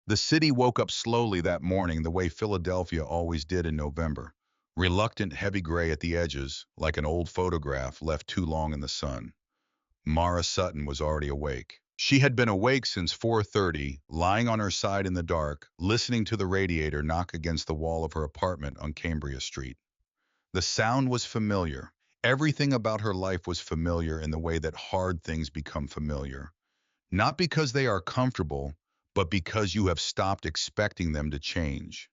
The city woke up slowly that morning the way Philadelphia always did in November. Reluctant, heavy gray at the edges, like an old photograph left too long in the sun. Mara Sutton was already awake. She had been awake since 4:30, lying on her side in the dark, listening to the radiator knock against the wall of her apartment on Cambria Street. The sound was familiar. Everything about her life was familiar in the way that hard things become familiar. Not because they are comfortable, but because you have stopped expecting them to change.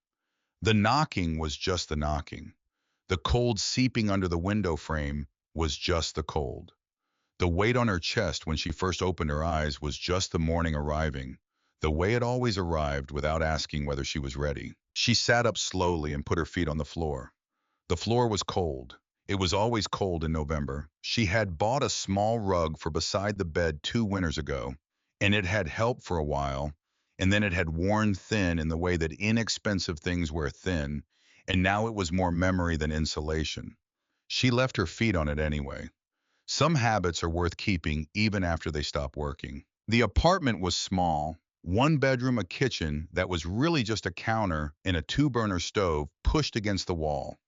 The knocking was just the knocking. The cold seeping under the window frame was just the cold. The weight on her chest when she first opened her eyes was just the morning arriving, the way it always arrived without asking whether she was ready. She sat up slowly and put her feet on the floor. The floor was cold. It was always cold in November. She had bought a small rug for beside the bed 2 winters ago, and it had helped for a while, and then it had worn thin in the way that inexpensive things wear thin, and now it was more memory than insulation. She left her feet on it anyway. Some habits are worth keeping even after they stop working. The apartment was small, one bedroom, a kitchen that was really just a counter and a two-burner stove pushed against the wall.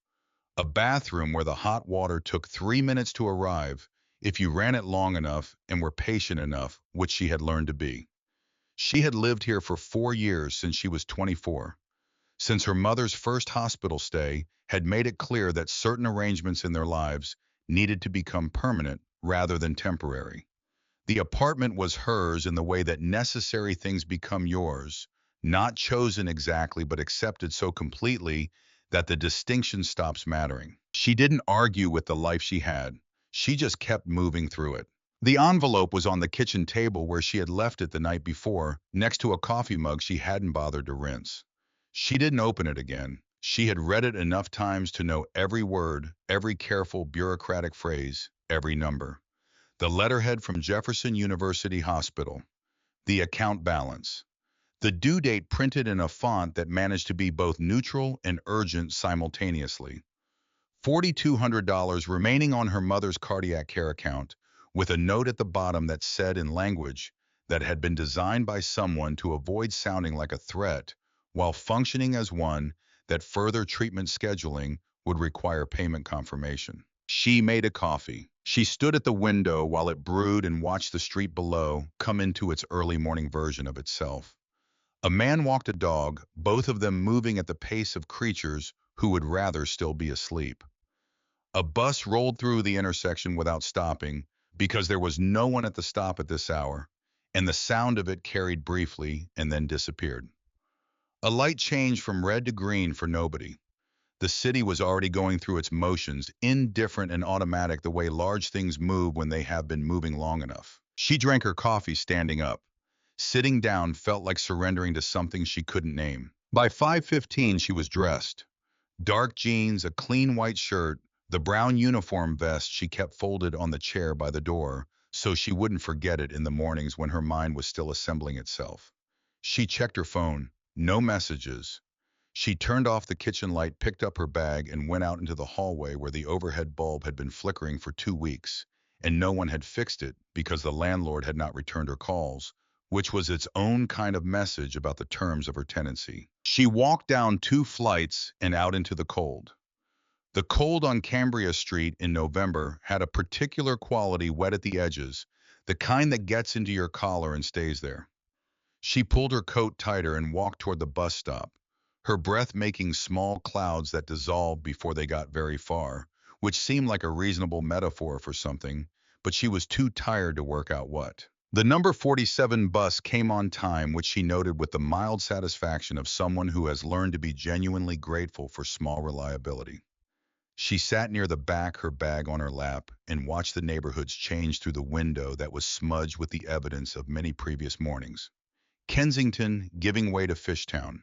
A bathroom where the hot water took 3 minutes to arrive if you ran it long enough and were patient enough, which she had learned to be. She had lived here for 4 years since she was 24. Since her mother's first hospital stay had made it clear that certain arrangements in their lives needed to become permanent rather than temporary. The apartment was hers in the way that necessary things become yours, not chosen exactly but accepted so completely that the distinction stops mattering. She didn't argue with the life she had. She just kept moving through it. The envelope was on the kitchen table where she had left it the night before, next to a coffee mug she hadn't bothered to rinse. She didn't open it again. She had read it enough times to know every word, every careful bureaucratic phrase, every number. The letterhead from Jefferson University Hospital. The account balance. The due date printed in a font that managed to be both neutral and urgent simultaneously. $4,200 remaining on her mother's cardiac care account, with a note at the bottom that said in language that had been designed by someone to avoid sounding like a threat, while functioning as one that further treatment scheduling would require payment confirmation. She made a coffee. She stood at the window while it brewed and watched the street below come into its early morning version of itself. A man walked a dog, both of them moving at the pace of creatures who would rather still be asleep. A bus rolled through the intersection without stopping, because there was no one at the stop at this hour, and the sound of it carried briefly and then disappeared. A light changed from red to green for nobody. The city was already going through its motions, indifferent and automatic the way large things move when they have been moving long enough. She drank her coffee standing up. Sitting down felt like surrendering to something she couldn't name. By 5:15 she was dressed. Dark jeans, a clean white shirt, the brown uniform vest she kept folded on the chair by the door so she wouldn't forget it in the mornings when her mind was still assembling itself. She checked her phone. No messages. She turned off the kitchen light, picked up her bag, and went out into the hallway where the overhead bulb had been flickering for 2 weeks, and no one had fixed it because the landlord had not returned her calls, which was its own kind of message about the terms of her tenancy. She walked down 2 flights and out into the cold. The cold on Cambria Street in November had a particular quality, wet at the edges, the kind that gets into your collar and stays there. She pulled her coat tighter and walked toward the bus stop, her breath making small clouds that dissolved before they got very far, which seemed like a reasonable metaphor for something, but she was too tired to work out what. The number 47 bus came on time, which she noted with the mild satisfaction of someone who has learned to be genuinely grateful for small reliability. She sat near the back, her bag on her lap, and watched the neighborhoods change through the window that was smudged with the evidence of many previous mornings. Kensington giving way to Fishtown.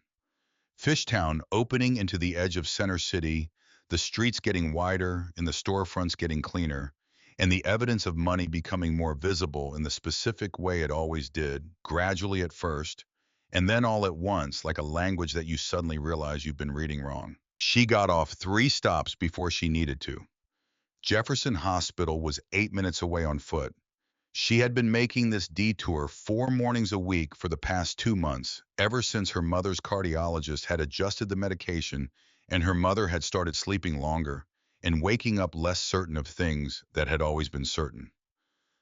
Fishtown opening into the edge of Center City, the streets getting wider and the storefronts getting cleaner, and the evidence of money becoming more visible in the specific way it always did, gradually at first, and then all at once, like a language that you suddenly realize you've been reading wrong. She got off 3 stops before she needed to. Jefferson Hospital was 8 minutes away on foot. She had been making this detour 4 mornings a week for the past 2 months, ever since her mother's cardiologist had adjusted the medication and her mother had started sleeping longer and waking up less certain of things that had always been certain.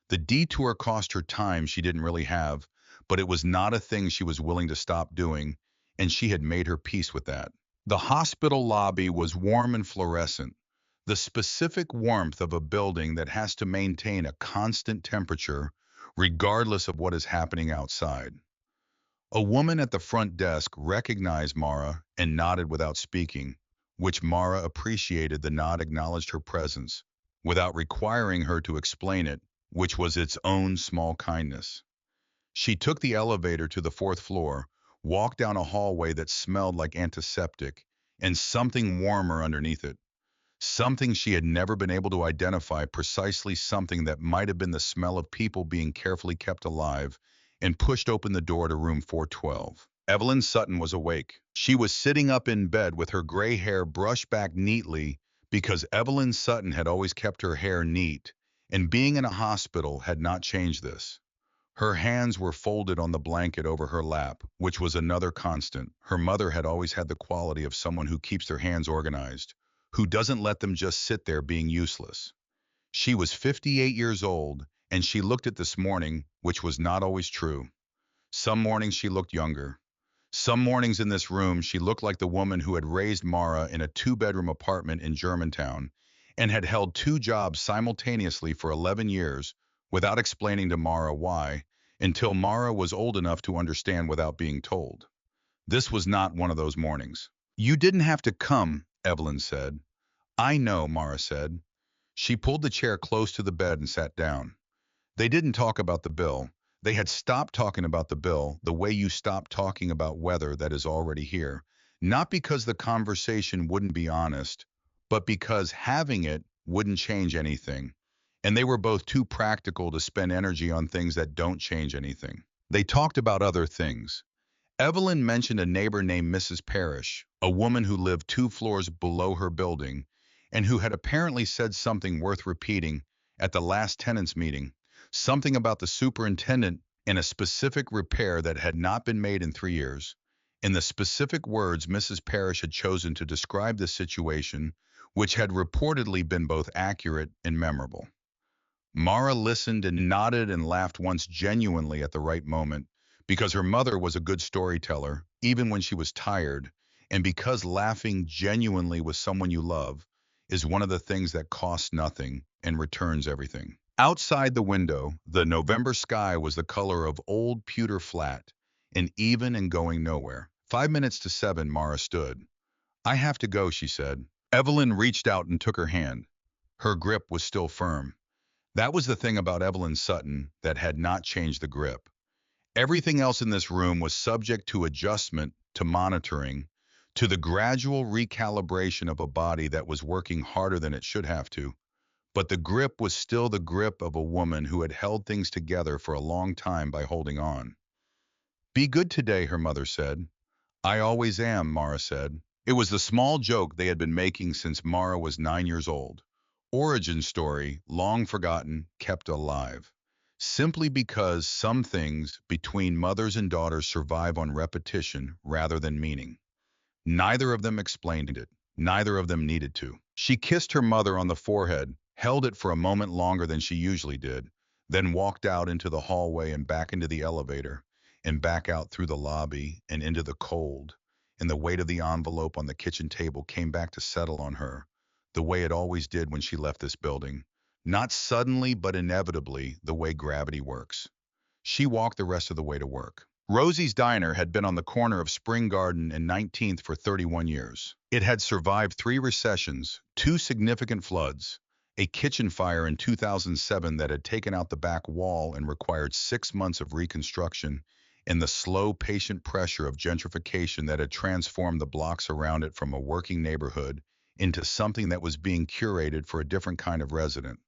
The detour cost her time she didn't really have, but it was not a thing she was willing to stop doing, and she had made her peace with that. The hospital lobby was warm and fluorescent, the specific warmth of a building that has to maintain a constant temperature regardless of what is happening outside. A woman at the front desk recognized Mara and nodded without speaking, which Mara appreciated. The nod acknowledged her presence, without requiring her to explain it, which was its own small kindness. She took the elevator to the fourth floor, walked down a hallway that smelled like antiseptic, and something warmer underneath it. Something she had never been able to identify, precisely something that might have been the smell of people being carefully kept alive, and pushed open the door to room 412. Evelyn Sutton was awake. She was sitting up in bed with her gray hair brushed back neatly because Evelyn Sutton had always kept her hair neat, and being in a hospital had not changed this. Her hands were folded on the blanket over her lap, which was another constant. Her mother had always had the quality of someone who keeps their hands organized, who doesn't let them just sit there being useless. She was 58 years old, and she looked it this morning, which was not always true. Some mornings she looked younger. Some mornings in this room she looked like the woman who had raised Mara in a two-bedroom apartment in Germantown and had held two jobs simultaneously for 11 years without explaining to Mara why, until Mara was old enough to understand without being told. This was not one of those mornings. "You didn't have to come," Evelyn said. "I know," Mara said. She pulled the chair close to the bed and sat down. They didn't talk about the bill. They had stopped talking about the bill the way you stop talking about weather that is already here. Not because the conversation wouldn't be honest, but because having it wouldn't change anything. And they were both too practical to spend energy on things that don't change anything. They talked about other things. Evelyn mentioned a neighbor named Mrs. Parrish, a woman who lived 2 floors below her building, and who had apparently said something worth repeating at the last tenants meeting, something about the superintendent and a specific repair that had not been made in 3 years. In the specific words Mrs. Parrish had chosen to describe the situation, which had reportedly been both accurate and memorable. Mara listened and nodded and laughed once genuinely at the right moment, because her mother was a good storyteller, even when she was tired, and because laughing genuinely with someone you love is one of the things that costs nothing and returns everything. Outside the window, the November sky was the color of old pewter flat, and even and going nowhere. 5 minutes to 7, Mara stood. "I have to go," she said. Evelyn reached out and took her hand. Her grip was still firm. That was the thing about Evelyn Sutton that had not changed the grip. Everything else in this room was subject to adjustment, to monitoring, to the gradual recalibration of a body that was working harder than it should have to. But the grip was still the grip of a woman who had held things together for a long time by holding on. "Be good today," her mother said. "I always am," Mara said. It was the small joke they had been making since Mara was 9 years old. Origin story, long forgotten, kept alive. Simply because some things between mothers and daughters survive on repetition rather than meaning. Neither of them explained it. Neither of them needed to. She kissed her mother on the forehead, held it for a moment longer than she usually did, then walked out into the hallway and back into the elevator, and back out through the lobby and into the cold, and the weight of the envelope on the kitchen table came back to settle on her, the way it always did when she left this building. Not suddenly, but inevitably, the way gravity works. She walked the rest of the way to work. Rosie's Diner had been on the corner of Spring Garden and 19th for 31 years. It had survived 3 recessions, 2 significant floods, a kitchen fire in 2007 that had taken out the back wall and required 6 months of reconstruction, and the slow, patient pressure of gentrification that had transformed the blocks around it from a working neighborhood into something that was being curated for a different kind of resident.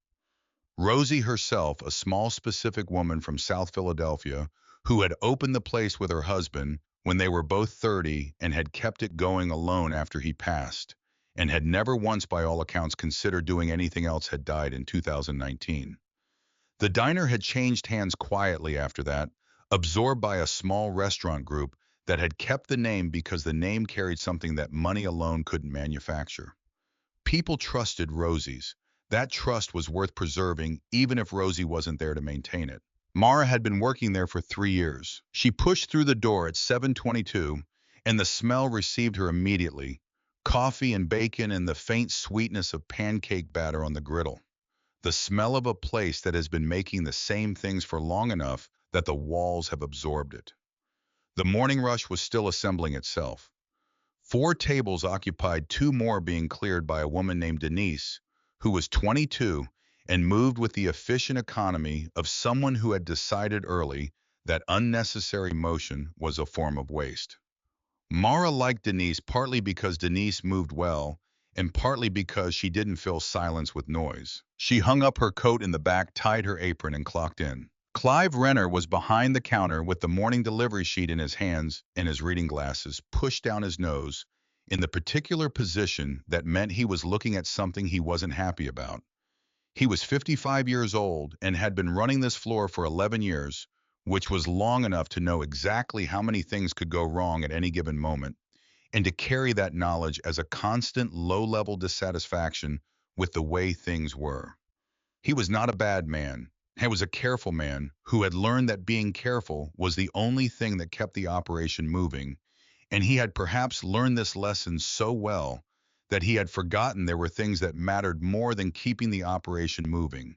Rosie herself, a small specific woman from South Philadelphia, who had opened the place with her husband when they were both 30 and had kept it going alone after he passed, and had never once by all accounts considered doing anything else, had died in 2019. The diner had changed hands quietly after that, absorbed by a small restaurant group that had kept the name because the name carried something that money alone couldn't manufacture. People trusted Rosie's. That trust was worth preserving even if Rosie wasn't there to maintain it. Mara had been working there for 3 years. She pushed through the door at 7:22, and the smell received her immediately. Coffee and bacon and the faint sweetness of pancake batter on the griddle. The smell of a place that has been making the same things for long enough that the walls have absorbed it. The morning rush was still assembling itself. 4 tables occupied, 2 more being cleared by a woman named Denise, who was 22 and moved with the efficient economy of someone who had decided early that unnecessary motion was a form of waste. Mara liked Denise partly because Denise moved well and partly because she didn't fill silence with noise. She hung up her coat in the back, tied her apron, and clocked in. Clive Renner was behind the counter with the morning delivery sheet in his hands and his reading glasses pushed down his nose in the particular position that meant he was looking at something he wasn't happy about. He was 55 years old and had been running this floor for 11 years, which was long enough to know exactly how many things could go wrong at any given moment, and to carry that knowledge as a constant low-level dissatisfaction with the way things were. He was not a bad man. He was a careful man who had learned that being careful was the only thing that kept the operation moving, and he had perhaps learned this lesson so well that he had forgotten there were things that mattered more than keeping the operation moving.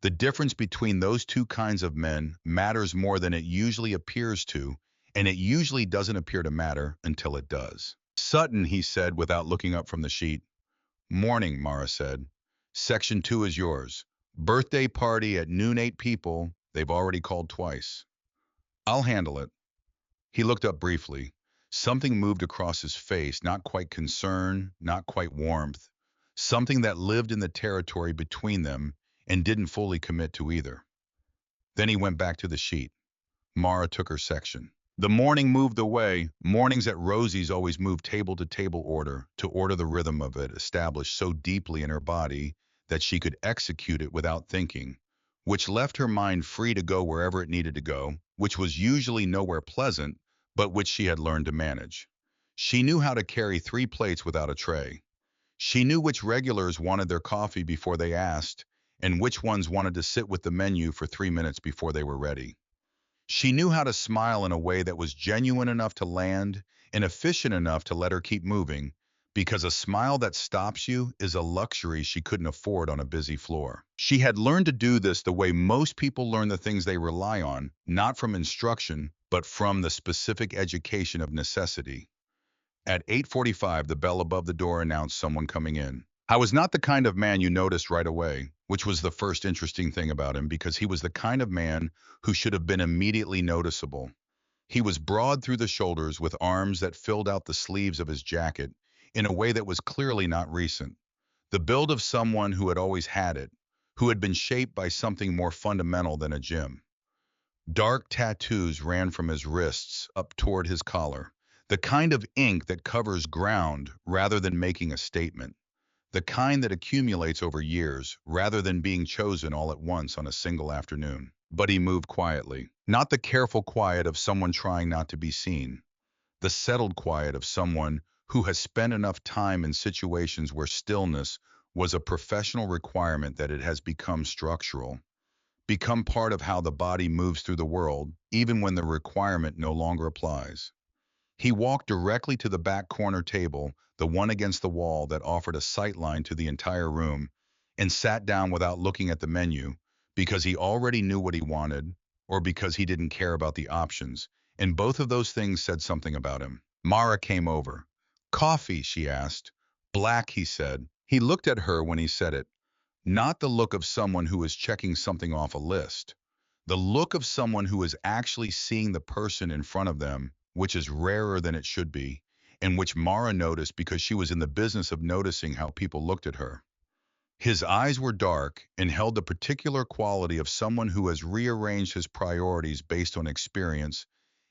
The difference between those two kinds of men matters more than it usually appears to, and it usually doesn't appear to matter until it does. Sutton, he said without looking up from the sheet. Morning, Mara said. Section 2 is yours. Birthday party at noon, 8 people. They've already called twice. I'll handle it. He looked up briefly. Something moved across his face, not quite concern, not quite warmth. Something that lived in the territory between them and didn't fully commit to either. Then he went back to the sheet. Mara took her section. The morning moved away. Mornings at Rosie's always moved table to table order, to order the rhythm of it established so deeply in her body that she could execute it without thinking, which left her mind free to go wherever it needed to go, which was usually nowhere pleasant, but which she had learned to manage. She knew how to carry 3 plates without a tray. She knew which regulars wanted their coffee before they asked, and which ones wanted to sit with the menu for 3 minutes before they were ready. She knew how to smile in a way that was genuine enough to land and efficient enough to let her keep moving, because a smile that stops you is a luxury she couldn't afford on a busy floor. She had learned to do this the way most people learn the things they rely on, not from instruction, but from the specific education of necessity. At 8:45, the bell above the door announced someone coming in. I was not the kind of man you noticed right away, which was the first interesting thing about him because he was the kind of man who should have been immediately noticeable. He was broad through the shoulders with arms that filled out the sleeves of his jacket in a way that was clearly not recent. The build of someone who had always had it, who had been shaped by something more fundamental than a gym. Dark tattoos ran from his wrists up toward his collar, the kind of ink that covers ground rather than making a statement, the kind that accumulates over years rather than being chosen all at once on a single afternoon. But he moved quietly, not the careful quiet of someone trying not to be seen, the settled quiet of someone who has spent enough time in situations where stillness was a professional requirement that it has become structural, become part of how the body moves through the world, even when the requirement no longer applies. He walked directly to the back corner table, the one against the wall that offered a sight line to the entire room, and sat down without looking at the menu, because he already knew what he wanted, or because he didn't care about the options, and both of those things said something about him. Mara came over. Coffee, she asked. Black, he said. He looked at her when he said it. Not the look of someone who is checking something off a list. The look of someone who is actually seeing the person in front of them, which is rarer than it should be, and which Mara noticed because she was in the business of noticing how people looked at her. His eyes were dark and held the particular quality of someone who has rearranged his priorities based on experience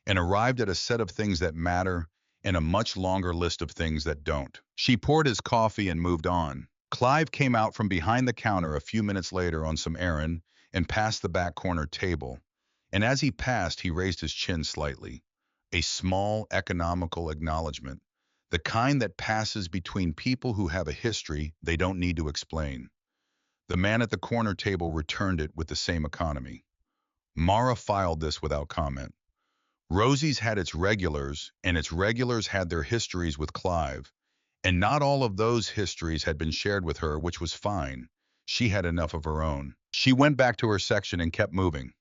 and arrived at a set of things that matter and a much longer list of things that don't. She poured his coffee and moved on. Clive came out from behind the counter a few minutes later on some errand, and passed the back corner table. And as he passed, he raised his chin slightly. A small economical acknowledgement, the kind that passes between people who have a history they don't need to explain. The man at the corner table returned it with the same economy. Mara filed this without comment. Rosie's had its regulars, and its regulars had their histories with Clive, and not all of those histories had been shared with her, which was fine. She had enough of her own. She went back to her section and kept moving.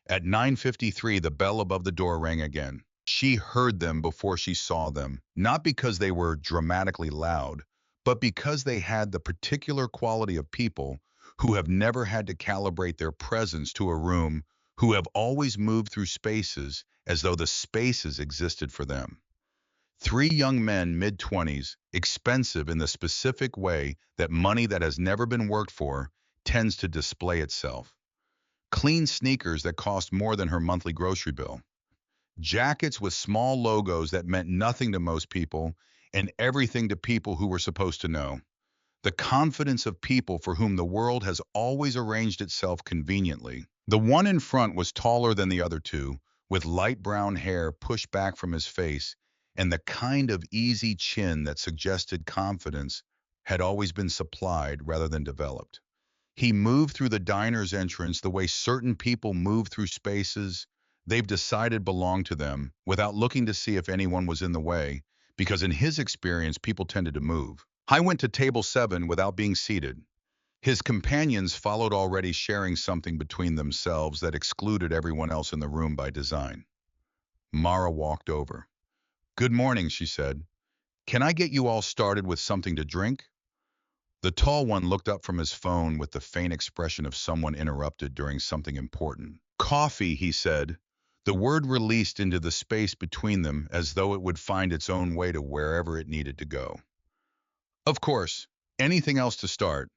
At 9:53, the bell above the door rang again. She heard them before she saw them, not because they were dramatically loud, but because they had the particular quality of people who have never had to calibrate their presence to a room, who have always moved through spaces as though the spaces existed for them. Three young men, mid-20s, expensive in the specific way that money that has never been worked for tends to display itself. Clean sneakers that cost more than her monthly grocery bill. Jackets with small logos that meant nothing to most people and everything to people who were supposed to know. The confidence of people for whom the world has always arranged itself conveniently. The one in front was taller than the other two, with light brown hair pushed back from his face, and the kind of easy chin that suggested confidence had always been supplied rather than developed. He moved through the diner's entrance the way certain people move through spaces they've decided belong to them, without looking to see if anyone was in the way, because in his experience, people tended to move. I went to table 7 without being seated. His companions followed, already sharing something between themselves that excluded everyone else in the room by design. Mara walked over. "Good morning," she said. "Can I get you all started with something to drink?" The tall one looked up from his phone with the faint expression of someone interrupted during something important. "Coffee," he said. The word released into the space between them as though it would find its own way to wherever it needed to go. "Of course. Anything else to start?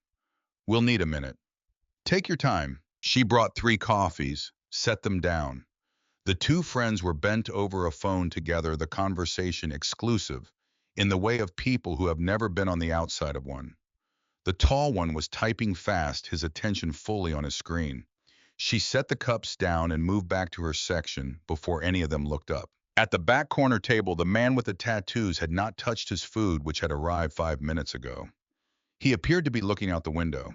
We'll need a minute." "Take your time." She brought 3 coffees, set them down. The two friends were bent over a phone together, the conversation exclusive, in the way of people who have never been on the outside of one. The tall one was typing fast, his attention fully on his screen. She set the cups down and moved back to her section before any of them looked up. At the back corner table, the man with the tattoos had not touched his food, which had arrived 5 minutes ago. He appeared to be looking out the window.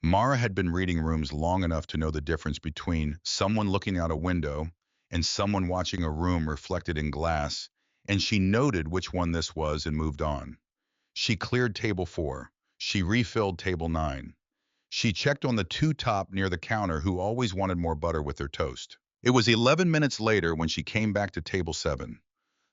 Mara had been reading rooms long enough to know the difference between someone looking out a window and someone watching a room reflected in glass, and she noted which one this was and moved on. She cleared table 4. She refilled table 9. She checked on the two top near the counter who always wanted more butter with their toast. It was 11 minutes later when she came back to table 7.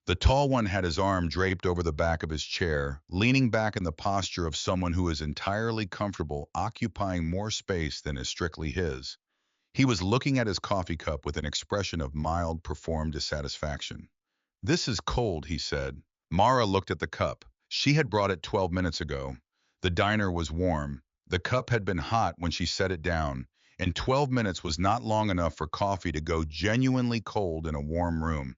The tall one had his arm draped over the back of his chair, leaning back in the posture of someone who is entirely comfortable occupying more space than is strictly his. He was looking at his coffee cup with an expression of mild, performed dissatisfaction. "This is cold," he said. Mara looked at the cup. She had brought it 12 minutes ago. The diner was warm. The cup had been hot when she set it down, and 12 minutes was not long enough for coffee to go genuinely cold in a warm room.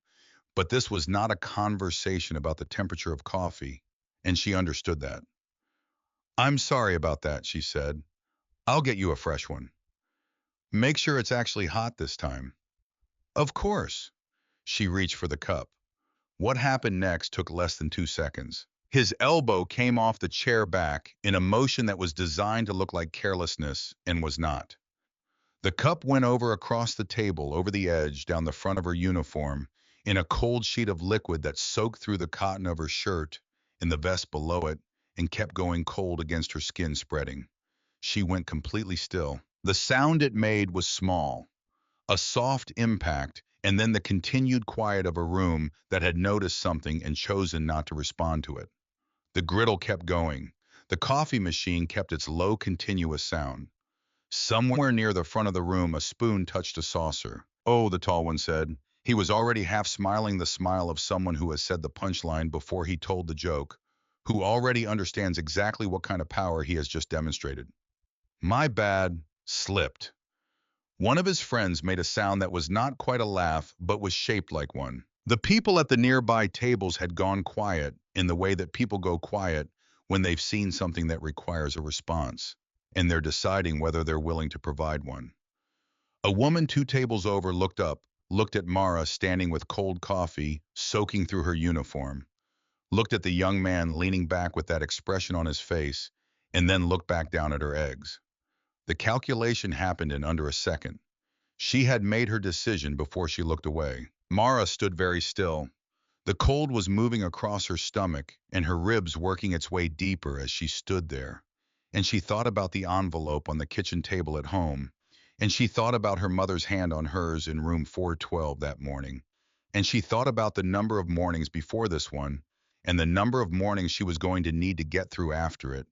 But this was not a conversation about the temperature of coffee, and she understood that. "I'm sorry about that," she said. "I'll get you a fresh one. Make sure it's actually hot this time." "Of course." She reached for the cup. What happened next took less than 2 seconds. His elbow came off the chair back in a motion that was designed to look like carelessness and was not. The cup went over across the table, over the edge, down the front of her uniform, in a cold sheet of liquid that soaked through the cotton of her shirt, in the vest below it, and kept going cold against her skin, spreading. She went completely still. The sound it made was small, a soft impact, and then the continued quiet of a room that had noticed something and chosen not to respond to it. The griddle kept going. The coffee machine kept its low, continuous sound. Somewhere near the front of the room, a spoon touched a saucer. "Oh," the tall one said. He was already half smiling, the smile of someone who has said the punchline before he told the joke, who already understands exactly what kind of power he has just demonstrated. "My bad," slipped. One of his friends made a sound that was not quite a laugh, but was shaped like one. The people at the nearby tables had gone quiet in the way that people go quiet when they've seen something that requires a response, and they're deciding whether they're willing to provide one. A woman 2 tables over looked up, looked at Mara standing with cold coffee soaking through her uniform, looked at the young man leaning back with that expression on his face, and then looked back down at her eggs. The calculation happened in under a second. She had made her decision before she looked away. Mara stood very still. The cold was moving across her stomach and her ribs working its way deeper as she stood there. And she thought about the envelope on the kitchen table at home, and she thought about her mother's hand on hers in room 412 that morning. And she thought about the number of mornings before this one, and the number of mornings she was going to need to get through after it.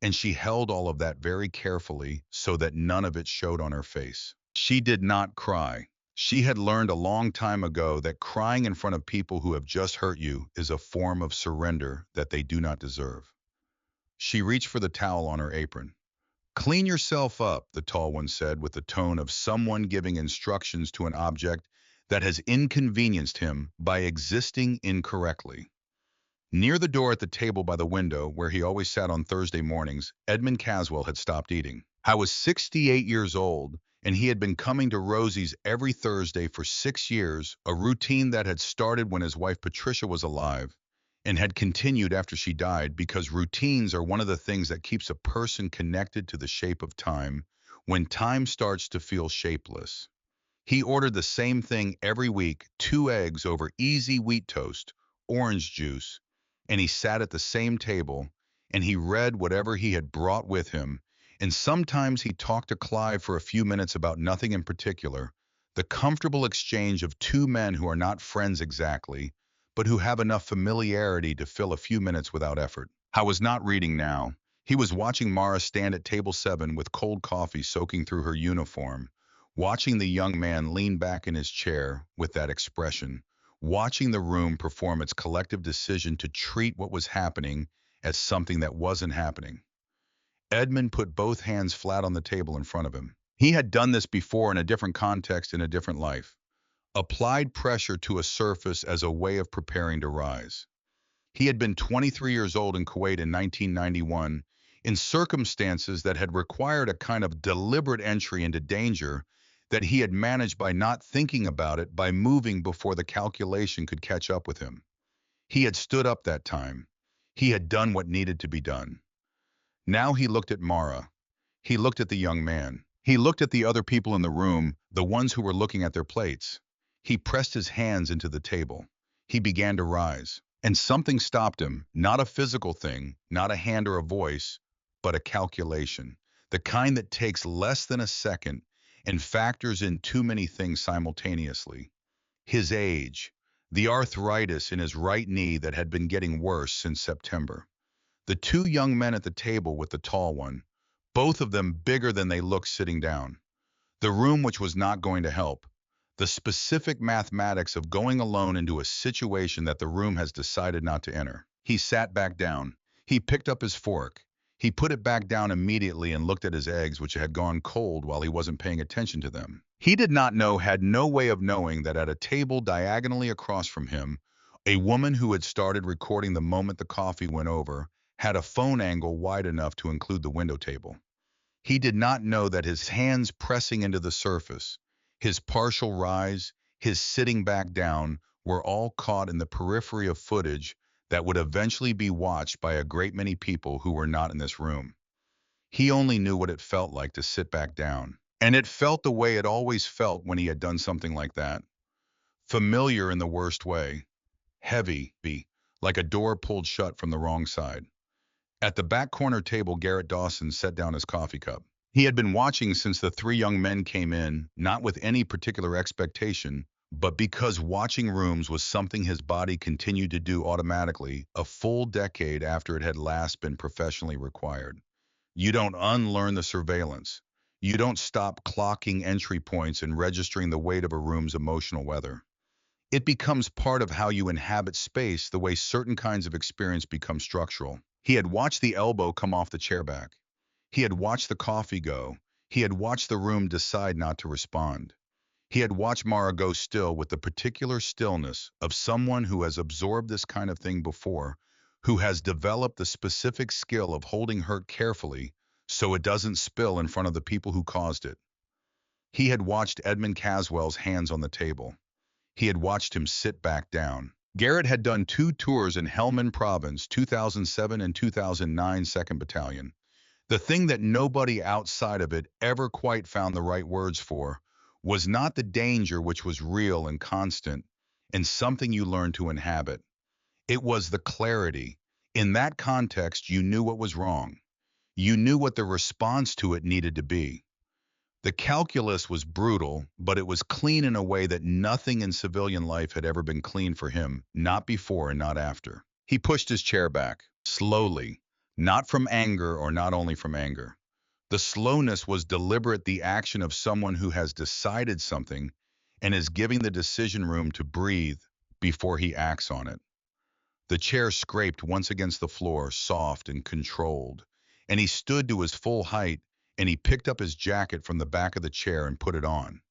And she held all of that very carefully so that none of it showed on her face. She did not cry. She had learned a long time ago that crying in front of people who have just hurt you is a form of surrender that they do not deserve. She reached for the towel on her apron. Clean yourself up, the tall one said with the tone of someone giving instructions to an object that has inconvenienced him by existing incorrectly. Near the door at the table by the window, where he always sat on Thursday mornings, Edmund Caswell had stopped eating. I was 68 years old, and he had been coming to Rosie's every Thursday for 6 years, a routine that had started when his wife Patricia was alive and had continued after she died, because routines are one of the things that keeps a person connected to the shape of time when time starts to feel shapeless. He ordered the same thing every week, 2 eggs over easy wheat toast, orange juice, and he sat at the same table, and he read whatever he had brought with him, and sometimes he talked to Clive for a few minutes about nothing in particular, the comfortable exchange of two men who are not friends exactly, but who have enough familiarity to fill a few minutes without effort. I was not reading now. He was watching Mara stand at table 7 with cold coffee soaking through her uniform, watching the young man lean back in his chair with that expression, watching the room perform its collective decision to treat what was happening as something that wasn't happening. Edmund put both hands flat on the table in front of him. He had done this before in a different context, in a different life. Applied pressure to a surface as a way of preparing to rise. He had been 23 years old in Kuwait in 1991, in circumstances that had required a kind of deliberate entry into danger that he had managed by not thinking about it, by moving before the calculation could catch up with him. He had stood up that time. He had done what needed to be done. Now he looked at Mara. He looked at the young man. He looked at the other people in the room, the ones who were looking at their plates. He pressed his hands into the table. He began to rise. And something stopped him, not a physical thing, not a hand or a voice, but a calculation. The kind that takes less than a second and factors in too many things simultaneously. His age, the arthritis in his right knee that had been getting worse since September. The two young men at the table with the tall one, both of them bigger than they looked sitting down. The room which was not going to help. The specific mathematics of going alone into a situation that the room has decided not to enter. He sat back down. He picked up his fork. He put it back down immediately and looked at his eggs, which had gone cold while he wasn't paying attention to them. He did not know, had no way of knowing, that at a table diagonally across from him, a woman who had started recording the moment the coffee went over had a phone angle wide enough to include the window table. He did not know that his hands pressing into the surface, his partial rise, his sitting back down, were all caught in the periphery of footage that would eventually be watched by a great many people who were not in this room. He only knew what it felt like to sit back down. And it felt the way it always felt when he had done something like that. Familiar in the worst way. Heavy, like a door pulled shut from the wrong side. At the back corner table, Garrett Dawson set down his coffee cup. He had been watching since the three young men came in, not with any particular expectation, but because watching rooms was something his body continued to do automatically a full decade after it had last been professionally required. You don't unlearn the surveillance. You don't stop clocking entry points and registering the weight of a room's emotional weather. It becomes part of how you inhabit space, the way certain kinds of experience become structural. He had watched the elbow come off the chair back. He had watched the coffee go. He had watched the room decide not to respond. He had watched Mara go still with the particular stillness of someone who has absorbed this kind of thing before, who has developed the specific skill of holding hurt carefully so it doesn't spill in front of the people who caused it. He had watched Edmund Caswell's hands on the table. He had watched him sit back down. Garrett had done 2 tours in Helmand Province, 2007 and 2009 2nd Battalion. The thing that nobody outside of it ever quite found the right words for was not the danger, which was real and constant and something you learned to inhabit. It was the clarity. In that context, you knew what was wrong. You knew what the response to it needed to be. The calculus was brutal, but it was clean in a way that nothing in civilian life had ever been clean for him, not before and not after. He pushed his chair back, slowly, not from anger or not only from anger. The slowness was deliberate, the action of someone who has decided something and is giving the decision room to breathe before he acts on it. The chair scraped once against the floor, soft and controlled, and he stood to his full height, and he picked up his jacket from the back of the chair and put it on.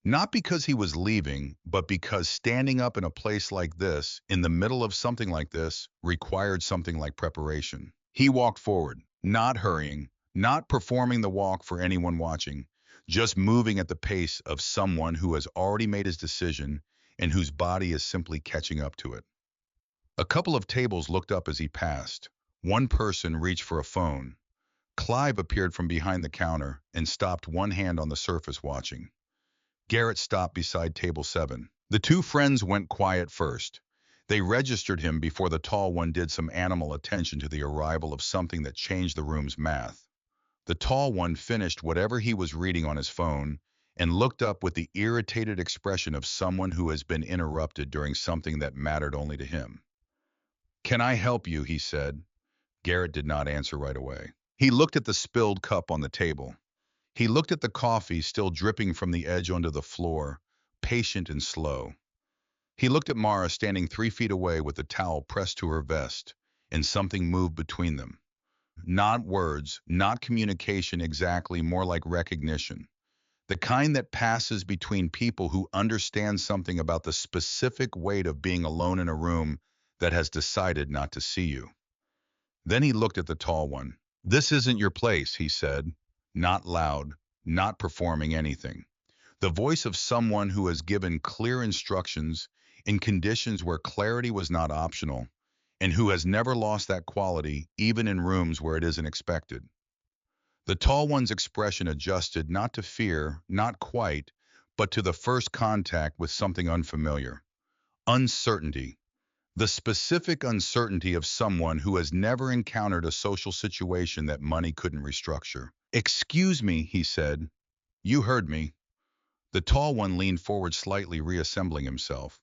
Not because he was leaving, but because standing up in a place like this, in the middle of something like this, required something like preparation. He walked forward, not hurrying, not performing the walk for anyone watching, just moving at the pace of someone who has already made his decision and whose body is simply catching up to it. A couple of tables looked up as he passed. One person reached for a phone. Clive appeared from behind the counter and stopped, one hand on the surface, watching. Garrett stopped beside table 7. The two friends went quiet first. They registered him before the tall one did some animal attention to the arrival of something that changed the room's math. The tall one finished whatever he was reading on his phone and looked up with the irritated expression of someone who has been interrupted during something that mattered only to him. "Can I help you?" he said. Garrett did not answer right away. He looked at the spilled cup on the table. He looked at the coffee still dripping from the edge onto the floor, patient and slow. He looked at Mara standing 3 feet away with the towel pressed to her vest, and something moved between them. Not words, not communication exactly, more like recognition. The kind that passes between people who understand something about the specific weight of being alone in a room that has decided not to see you. Then he looked at the tall one. "This isn't your place," he said, not loud, not performing anything. The voice of someone who has given clear instructions in conditions where clarity was not optional, and who has never lost that quality even in rooms where it isn't expected. The tall one's expression adjusted, not to fear, not quite, but to the first contact with something unfamiliar. Uncertainty. The specific uncertainty of someone who has never encountered a social situation that money couldn't restructure. "Excuse me," he said. "You heard me." The tall one leaned forward slightly, reassembling himself.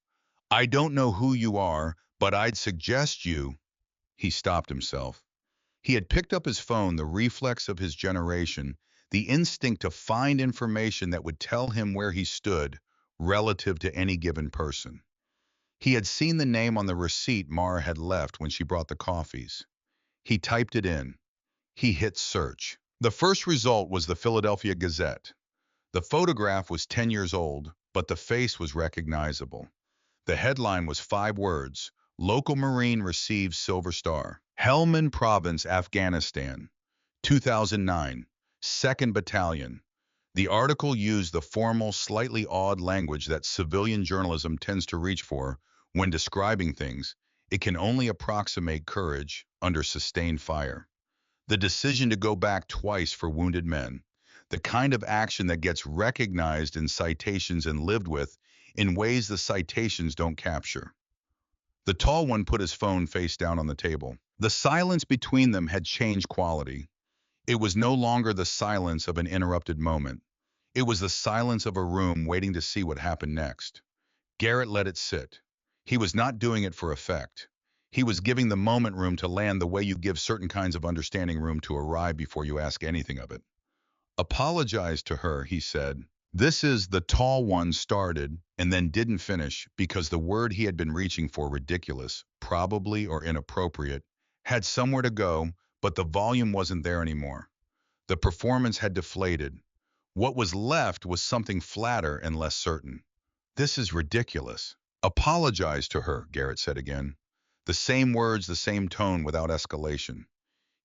"I don't know who you are, but I'd suggest you—" He stopped himself. He had picked up his phone, the reflex of his generation, the instinct to find information that would tell him where he stood relative to any given person. He had seen the name on the receipt Mara had left when she brought the coffees. He typed it in. He hit search. The first result was the Philadelphia Gazette. The photograph was 10 years old, but the face was recognizable. The headline was 5 words: "Local Marine receives Silver Star. Helmand Province, Afghanistan. 2009. 2nd Battalion." The article used the formal, slightly odd language that civilian journalism tends to reach for when describing things. It can only approximate courage under sustained fire. The decision to go back twice for wounded men. The kind of action that gets recognized in citations and lived with in ways the citations don't capture. The tall one put his phone face down on the table. The silence between them had changed quality. It was no longer the silence of an interrupted moment. It was the silence of a room waiting to see what happened next. Garrett let it sit. He was not doing it for effect. He was giving the moment room to land the way you give certain kinds of understanding room to arrive before you ask anything of it. "Apologize to her," he said. This is the tall one started and then didn't finish because the word he had been reaching for, ridiculous, probably, or inappropriate, had somewhere to go, but the volume wasn't there anymore. The performance had deflated. What was left was something flatter and less certain. "This is ridiculous." "Apologize to her," Garrett said again. The same words, the same tone, without escalation.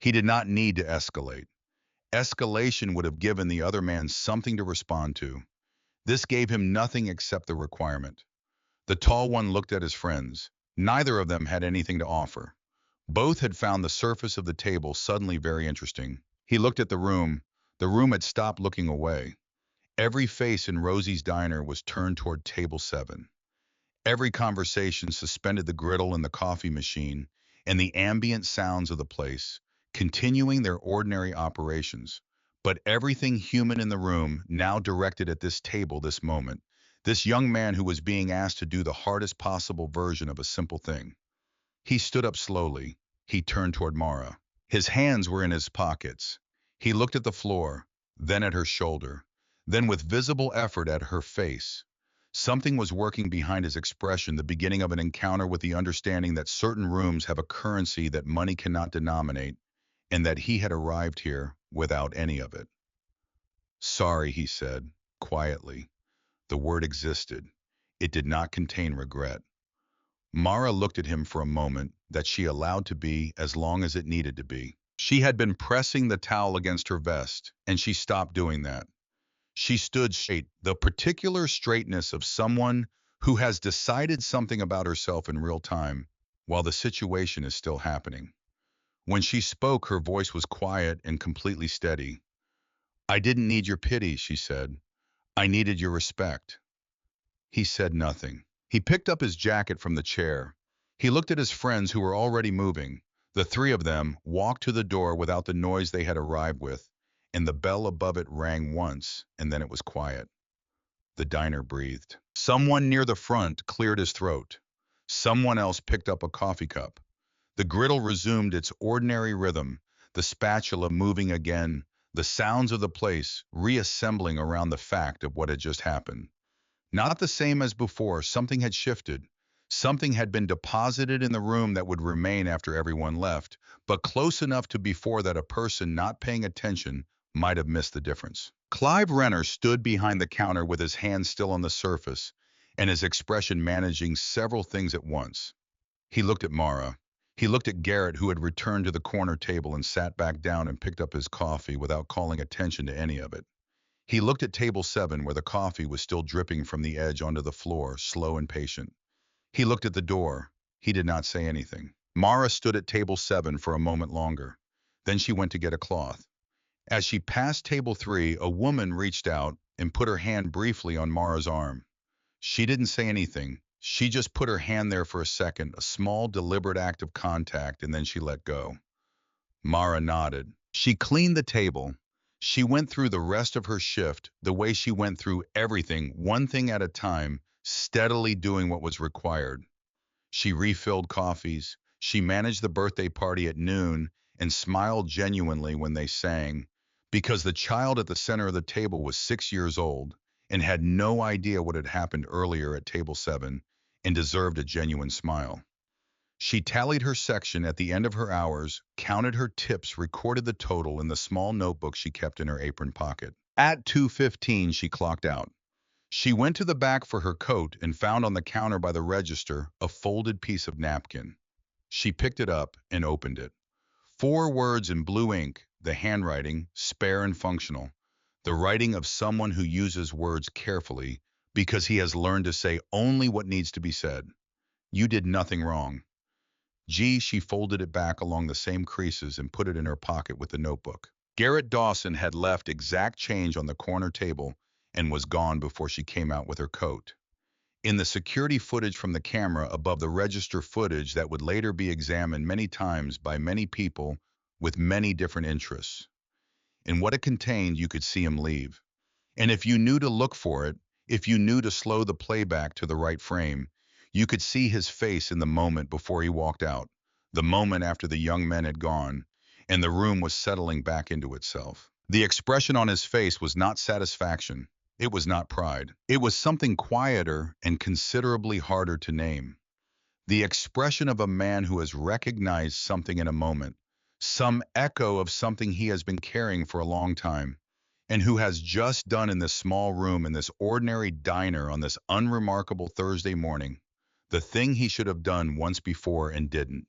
He did not need to escalate. Escalation would have given the other man something to respond to. This gave him nothing except the requirement. The tall one looked at his friends. Neither of them had anything to offer. Both had found the surface of the table suddenly very interesting. He looked at the room. The room had stopped looking away. Every face in Rosie's diner was turned toward table 7. Every conversation suspended the griddle and the coffee machine and the ambient sounds of the place, continuing their ordinary operations. But everything human in the room now directed at this table this moment, this young man who was being asked to do the hardest possible version of a simple thing. He stood up slowly. He turned toward Mara. His hands were in his pockets. He looked at the floor, then at her shoulder, then with visible effort at her face. Something was working behind his expression, the beginning of an encounter with the understanding that certain rooms have a currency that money cannot denominate, and that he had arrived here without any of it. Sorry, he said, quietly. The word existed. It did not contain regret. Mara looked at him for a moment that she allowed to be as long as it needed to be. She had been pressing the towel against her vest, and she stopped doing that. She stood straight, the particular straightness of someone who has decided something about herself in real time, while the situation is still happening. When she spoke, her voice was quiet and completely steady. I didn't need your pity, she said. I needed your respect. He said nothing. He picked up his jacket from the chair. He looked at his friends who were already moving. The three of them walked to the door without the noise they had arrived with, and the bell above it rang once, and then it was quiet. The diner breathed. Someone near the front cleared his throat. Someone else picked up a coffee cup. The griddle resumed its ordinary rhythm, the spatula moving again, the sounds of the place reassembling around the fact of what had just happened. Not the same as before, something had shifted. Something had been deposited in the room that would remain after everyone left, but close enough to before that a person not paying attention might have missed the difference. Clive Renner stood behind the counter with his hands still on the surface, and his expression managing several things at once. He looked at Mara. He looked at Garrett, who had returned to the corner table and sat back down and picked up his coffee without calling attention to any of it. He looked at table 7, where the coffee was still dripping from the edge onto the floor, slow and patient. He looked at the door. He did not say anything. Mara stood at table 7 for a moment longer. Then she went to get a cloth. As she passed table 3, a woman reached out and put her hand briefly on Mara's arm. She didn't say anything. She just put her hand there for a second, a small, deliberate act of contact, and then she let go. Mara nodded. She cleaned the table. She went through the rest of her shift the way she went through everything, one thing at a time, steadily doing what was required. She refilled coffees. She managed the birthday party at noon and smiled genuinely when they sang, because the child at the center of the table was 6 years old and had no idea what had happened earlier at table 7 and deserved a genuine smile. She tallied her section at the end of her hours, counted her tips, recorded the total in the small notebook she kept in her apron pocket. At 2:15, she clocked out. She went to the back for her coat and found on the counter by the register a folded piece of napkin. She picked it up and opened it. 4 words in blue ink, the handwriting, spare and functional. The writing of someone who uses words carefully because he has learned to say only what needs to be said. You did nothing wrong. She folded it back along the same creases and put it in her pocket with the notebook. Garrett Dawson had left exact change on the corner table and was gone before she came out with her coat. In the security footage from the camera above the register footage that would later be examined many times by many people with many different interests. In what it contained, you could see him leave. And if you knew to look for it, if you knew to slow the playback to the right frame, you could see his face in the moment before he walked out, the moment after the young men had gone, and the room was settling back into itself. The expression on his face was not satisfaction. It was not pride. It was something quieter and considerably harder to name. The expression of a man who has recognized something in a moment, some echo of something he has been carrying for a long time, and who has just done in this small room in this ordinary diner on this unremarkable Thursday morning, the thing he should have done once before and didn't.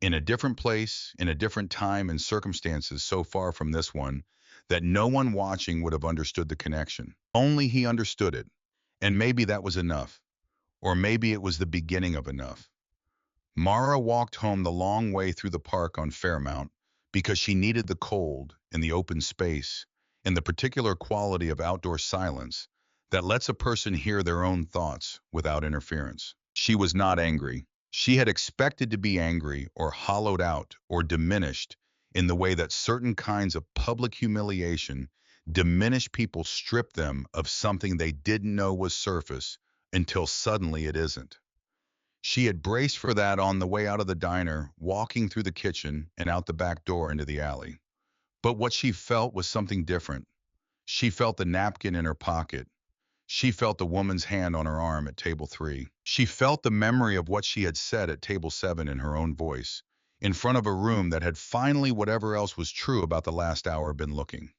In a different place, in a different time and circumstances so far from this one, that no one watching would have understood the connection. Only he understood it. And maybe that was enough. Or maybe it was the beginning of enough. Mara walked home the long way through the park on Fairmount because she needed the cold and the open space and the particular quality of outdoor silence that lets a person hear their own thoughts without interference. She was not angry. She had expected to be angry or hollowed out or diminished in the way that certain kinds of public humiliation diminish people, strip them of something they didn't know was surface until suddenly it isn't. She had braced for that on the way out of the diner, walking through the kitchen and out the back door into the alley. But what she felt was something different. She felt the napkin in her pocket. She felt the woman's hand on her arm at table 3. She felt the memory of what she had said at table 7 in her own voice, in front of a room that had finally, whatever else was true about the last hour, been looking.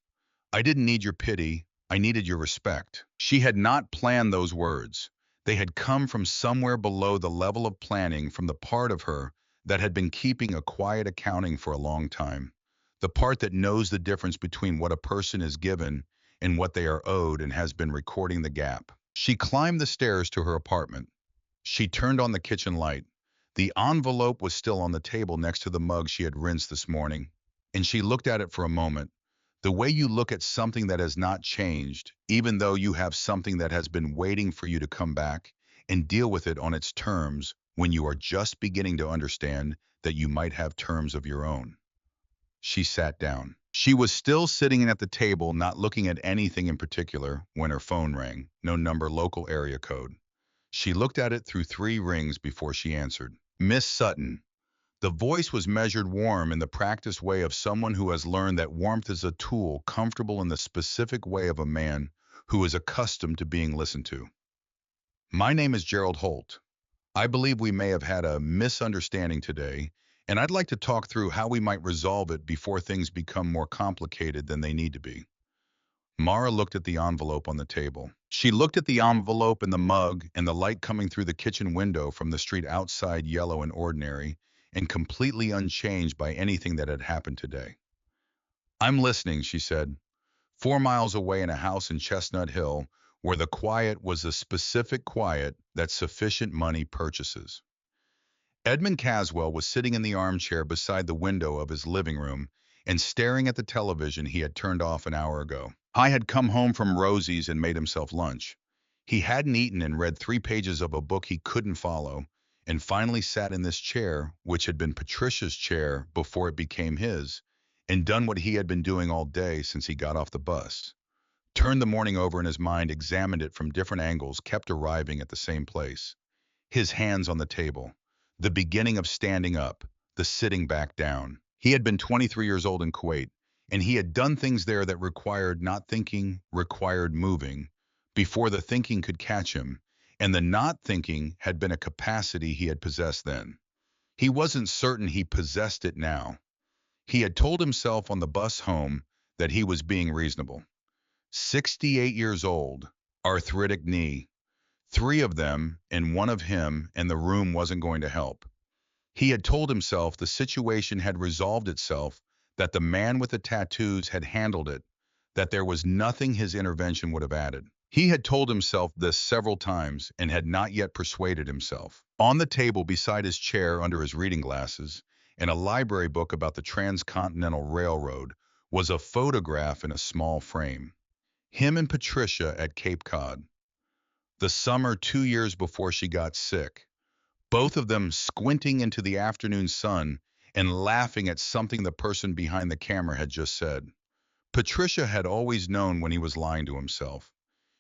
I didn't need your pity. I needed your respect. She had not planned those words. They had come from somewhere below the level of planning, from the part of her that had been keeping a quiet accounting for a long time. The part that knows the difference between what a person is given and what they are owed and has been recording the gap. She climbed the stairs to her apartment. She turned on the kitchen light. The envelope was still on the table next to the mug she had rinsed this morning, and she looked at it for a moment. The way you look at something that has not changed, even though you have something that has been waiting for you to come back and deal with it on its terms when you are just beginning to understand that you might have terms of your own. She sat down. She was still sitting at the table, not looking at anything in particular, when her phone rang. No number, local area code. She looked at it through 3 rings before she answered. Miss Sutton. The voice was measured, warm, in the practiced way of someone who has learned that warmth is a tool, comfortable in the specific way of a man who is accustomed to being listened to. My name is Gerald Holt. I believe we may have had a misunderstanding today, and I'd like to talk through how we might resolve it before things become more complicated than they need to be. Mara looked at the envelope on the table. She looked at the envelope and the mug and the light coming through the kitchen window from the street outside, yellow and ordinary, and completely unchanged by anything that had happened today. I'm listening, she said. 4 miles away in a house in Chestnut Hill, where the quiet was the specific quiet that sufficient money purchases. Edmund Caswell was sitting in the armchair beside the window of his living room and staring at the television he had turned off an hour ago. I had come home from Rosie's and made himself lunch. He hadn't eaten and read 3 pages of a book he couldn't follow, and finally sat in this chair, which had been Patricia's chair before it became his, and done what he had been doing all day since he got off the bus. Turned the morning over in his mind, examined it from different angles, kept arriving at the same place. His hands on the table. The beginning of standing up, the sitting back down. He had been 23 years old in Kuwait, and he had done things there that required not thinking, required moving, before the thinking could catch him, and the not thinking had been a capacity he had possessed then. He wasn't certain he possessed it now. He had told himself on the bus home that he was being reasonable. 68 years old, arthritic knee, 3 of them and 1 of him, and the room wasn't going to help. He had told himself the situation had resolved itself, that the man with the tattoos had handled it, that there was nothing his intervention would have added. He had told himself this several times and had not yet persuaded himself. On the table beside his chair, under his reading glasses, and a library book about the Transcontinental Railroad, was a photograph in a small frame. Him and Patricia at Cape Cod. The summer 2 years before she got sick. Both of them squinting into the afternoon sun and laughing at something the person behind the camera had just said. Patricia had always known when he was lying to himself.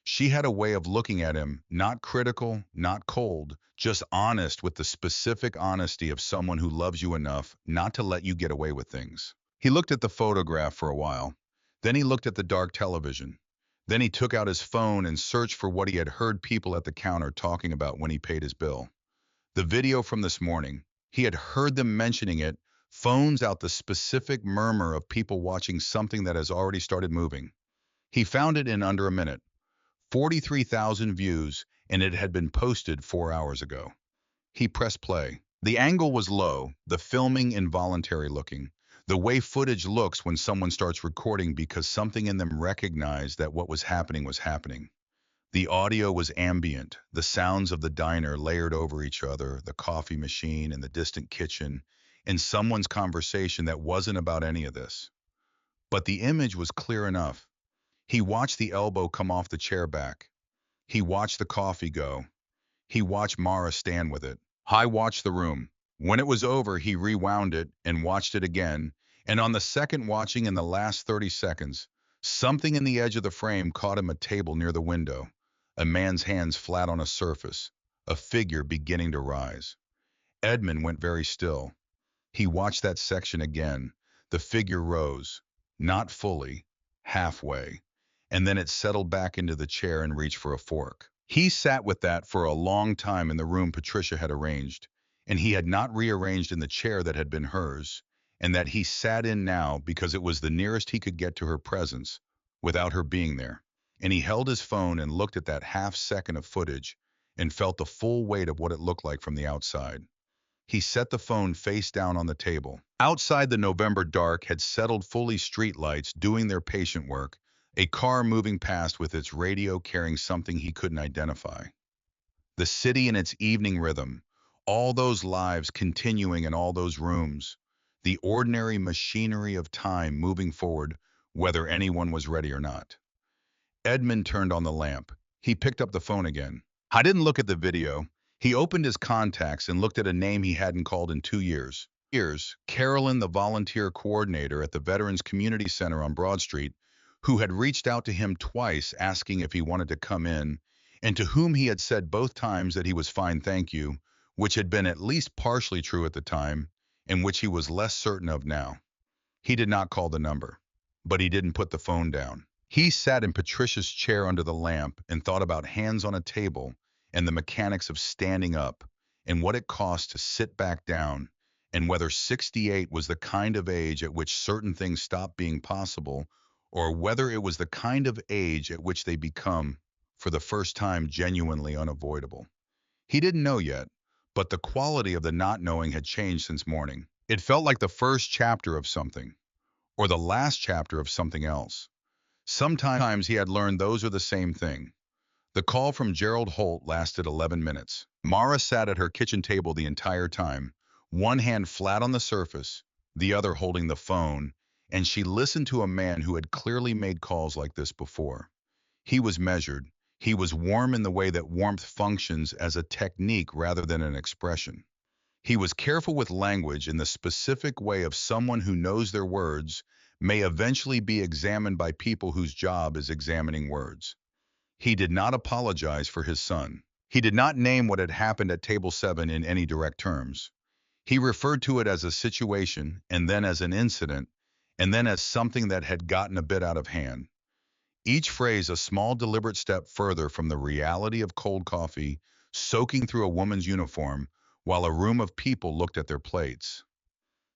She had a way of looking at him, not critical, not cold, just honest, with the specific honesty of someone who loves you enough not to let you get away with things. He looked at the photograph for a while. Then he looked at the dark television. Then he took out his phone and searched for what he had heard people at the counter talking about when he paid his bill. The video from this morning. He had heard them mentioning it, phones out the specific murmur of people watching something that has already started moving. He found it in under a minute. 43,000 views, and it had been posted 4 hours ago. He pressed play. The angle was low, the filming involuntary looking. The way footage looks when someone starts recording because something in them recognized that what was happening. The audio was ambient, the sounds of the diner layered over each other, the coffee machine and the distant kitchen, and someone's conversation that wasn't about any of this. But the image was clear enough. He watched the elbow come off the chair back. He watched the coffee go. He watched Mara stand with it. I watched the room. When it was over, he rewound it and watched it again, and on the second watching in the last 30 seconds, something in the edge of the frame caught him a table near the window, a man's hands flat on a surface, a figure beginning to rise. Edmund went very still. He watched that section again. The figure rose, not fully, halfway, and then it settled back into the chair and reached for a fork. He sat with that for a long time in the room Patricia had arranged, and he had not rearranged in the chair that had been hers, and that he sat in now because it was the nearest he could get to her presence without her being there. And he held his phone and looked at that half second of footage and felt the full weight of what it looked like from the outside. He set the phone face down on the table. Outside, the November dark had settled, fully streetlights doing their patient work, a car moving past with its radio carrying something he couldn't identify. The city in its evening rhythm, all those lives continuing in all those rooms, the ordinary machinery of time moving forward, whether anyone was ready or not. Edmund turned on the lamp. He picked up the phone again. I didn't look at the video. He opened his contacts and looked at a name he hadn't called in 2 years. Carolyn, the volunteer coordinator at the Veterans Community Center on Broad Street, who had reached out to him twice asking if he wanted to come in, and to whom he had said both times that he was fine, thank you, which had been at least partially true at the time, and which he was less certain of now. He did not call the number, but he didn't put the phone down. He sat in Patricia's chair under the lamp and thought about hands on a table and the mechanics of standing up and what it cost to sit back down, and whether 68 was the kind of age at which certain things stop being possible, or whether it was the kind of age at which they become, for the first time, genuinely unavoidable. He didn't know yet, but the quality of the not knowing had changed since morning. It felt like the first chapter of something, or the last chapter of something else. Sometimes he had learned those are the same thing. The call from Gerald Holt lasted 11 minutes. Mara sat at her kitchen table the entire time, one hand flat on the surface, the other holding the phone, and she listened to a man who had clearly made calls like this before. He was measured. He was warm in the way that warmth functions as a technique rather than an expression. He was careful with language in the specific way of someone who knows their words may eventually be examined by people whose job is examining words. He did not apologize for his son. He did not name what had happened at Table 7 in any direct terms. He referred to it as a situation, and then as an incident, and then as something that had gotten a bit out of hand. Each phrase a small deliberate step further from the reality of cold coffee soaking through a woman's uniform while a room of people looked at their plates.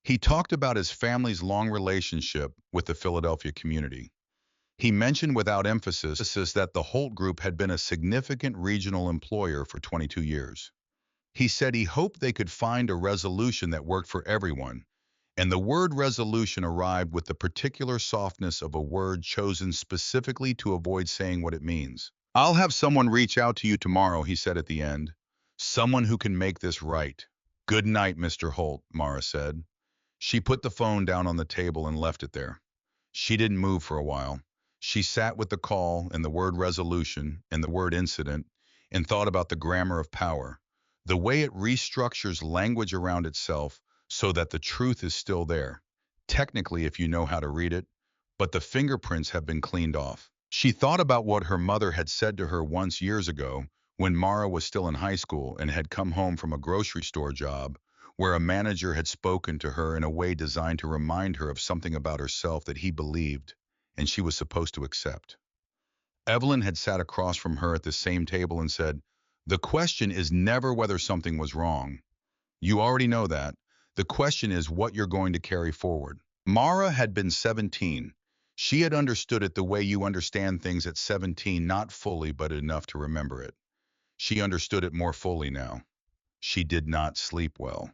He talked about his family's long relationship with the Philadelphia community. He mentioned without emphasis that the Holt Group had been a significant regional employer for 22 years. He said he hoped they could find a resolution that worked for everyone, and the word resolution arrived with the particular softness of a word chosen specifically to avoid saying what it means. I'll have someone reach out to you tomorrow, he said at the end. Someone who can make this right. Good night, Mr. Holt, Mara said. She put the phone down on the table and left it there. She didn't move for a while. She sat with the call and the word resolution and the word incident and thought about the grammar of power, the way it restructures language around itself so that the truth is still there, technically if you know how to read it, but the fingerprints have been cleaned off. She thought about what her mother had said to her once years ago when Mara was still in high school and had come home from a grocery store job where a manager had spoken to her in a way designed to remind her of something about herself that he believed and she was supposed to accept. Evelyn had sat across from her at the same table and said, "The question is never whether something was wrong. You already know that. The question is what you're going to carry forward." Mara had been 17. She had understood it the way you understand things at 17, not fully, but enough to remember it. She understood it more fully now. She did not sleep well.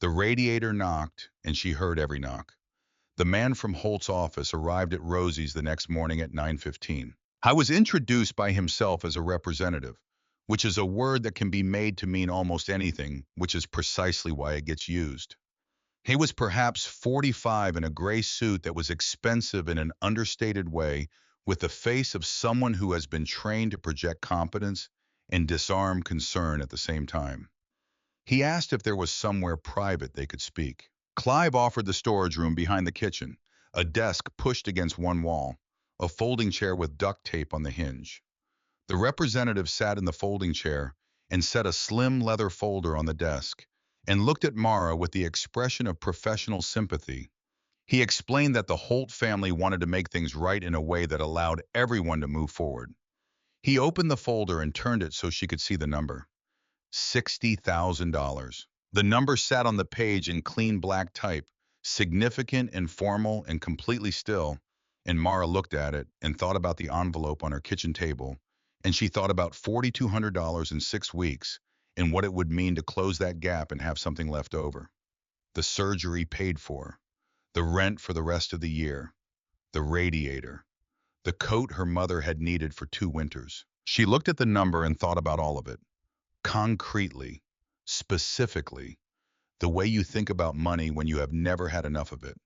The radiator knocked, and she heard every knock. The man from Holt's office arrived at Rosie's the next morning at 9:15. I was introduced by himself as a representative, which is a word that can be made to mean almost anything, which is precisely why it gets used. He was perhaps 45 in a gray suit that was expensive in an understated way, with the face of someone who has been trained to project competence and disarm concern at the same time. He asked if there was somewhere private they could speak. Clive offered the storage room behind the kitchen, a desk pushed against one wall, a folding chair with duct tape on the hinge. The representative sat in the folding chair and set a slim leather folder on the desk and looked at Mara with the expression of professional sympathy. He explained that the Holt family wanted to make things right in a way that allowed everyone to move forward. He opened the folder and turned it so she could see the number. $60,000. The number sat on the page in clean black type, significant and formal and completely still, and Mara looked at it and thought about the envelope on her kitchen table, and she thought about $4,200 in 6 weeks and what it would mean to close that gap and have something left over. The surgery paid for, the rent for the rest of the year, the radiator, the coat her mother had needed for 2 winters. She looked at the number and thought about all of it. Concretely, specifically, the way you think about money when you have never had enough of it.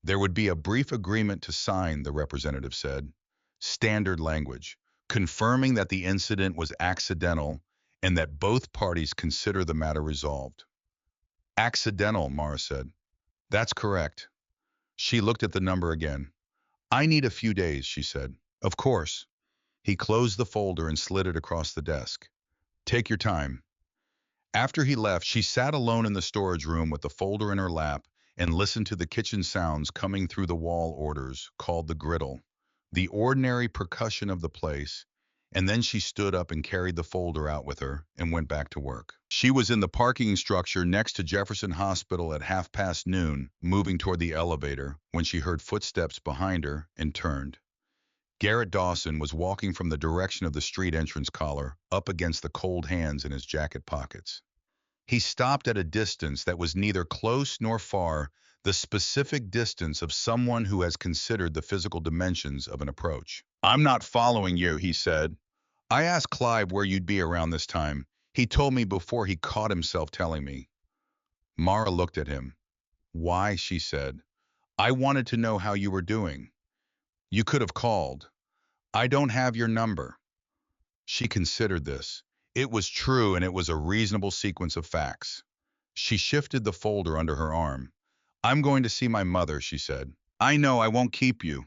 There would be a brief agreement to sign, the representative said. Standard language, confirming that the incident was accidental and that both parties consider the matter resolved. Accidental, Mara said. That's correct. She looked at the number again. I need a few days, she said. Of course. He closed the folder and slid it across the desk. Take your time. After he left, she sat alone in the storage room with the folder in her lap and listened to the kitchen sounds coming through the wall orders, called the griddle, the ordinary percussion of the place, and then she stood up and carried the folder out with her and went back to work. She was in the parking structure next to Jefferson Hospital at noon, moving toward the elevator, when she heard footsteps behind her and turned. Garrett Dawson was walking from the direction of the street entrance collar, up against the cold hands in his jacket pockets. He stopped at a distance that was neither close nor far, the specific distance of someone who has considered the physical dimensions of an approach. I'm not following you, he said. I asked Clive where you'd be around this time. He told me before he caught himself telling me. Mara looked at him. Why, she said. I wanted to know how you were doing. You could have called. I don't have your number. She considered this. It was true, and it was a reasonable sequence of facts. She shifted the folder under her arm. I'm going to see my mother, she said. I know I won't keep you.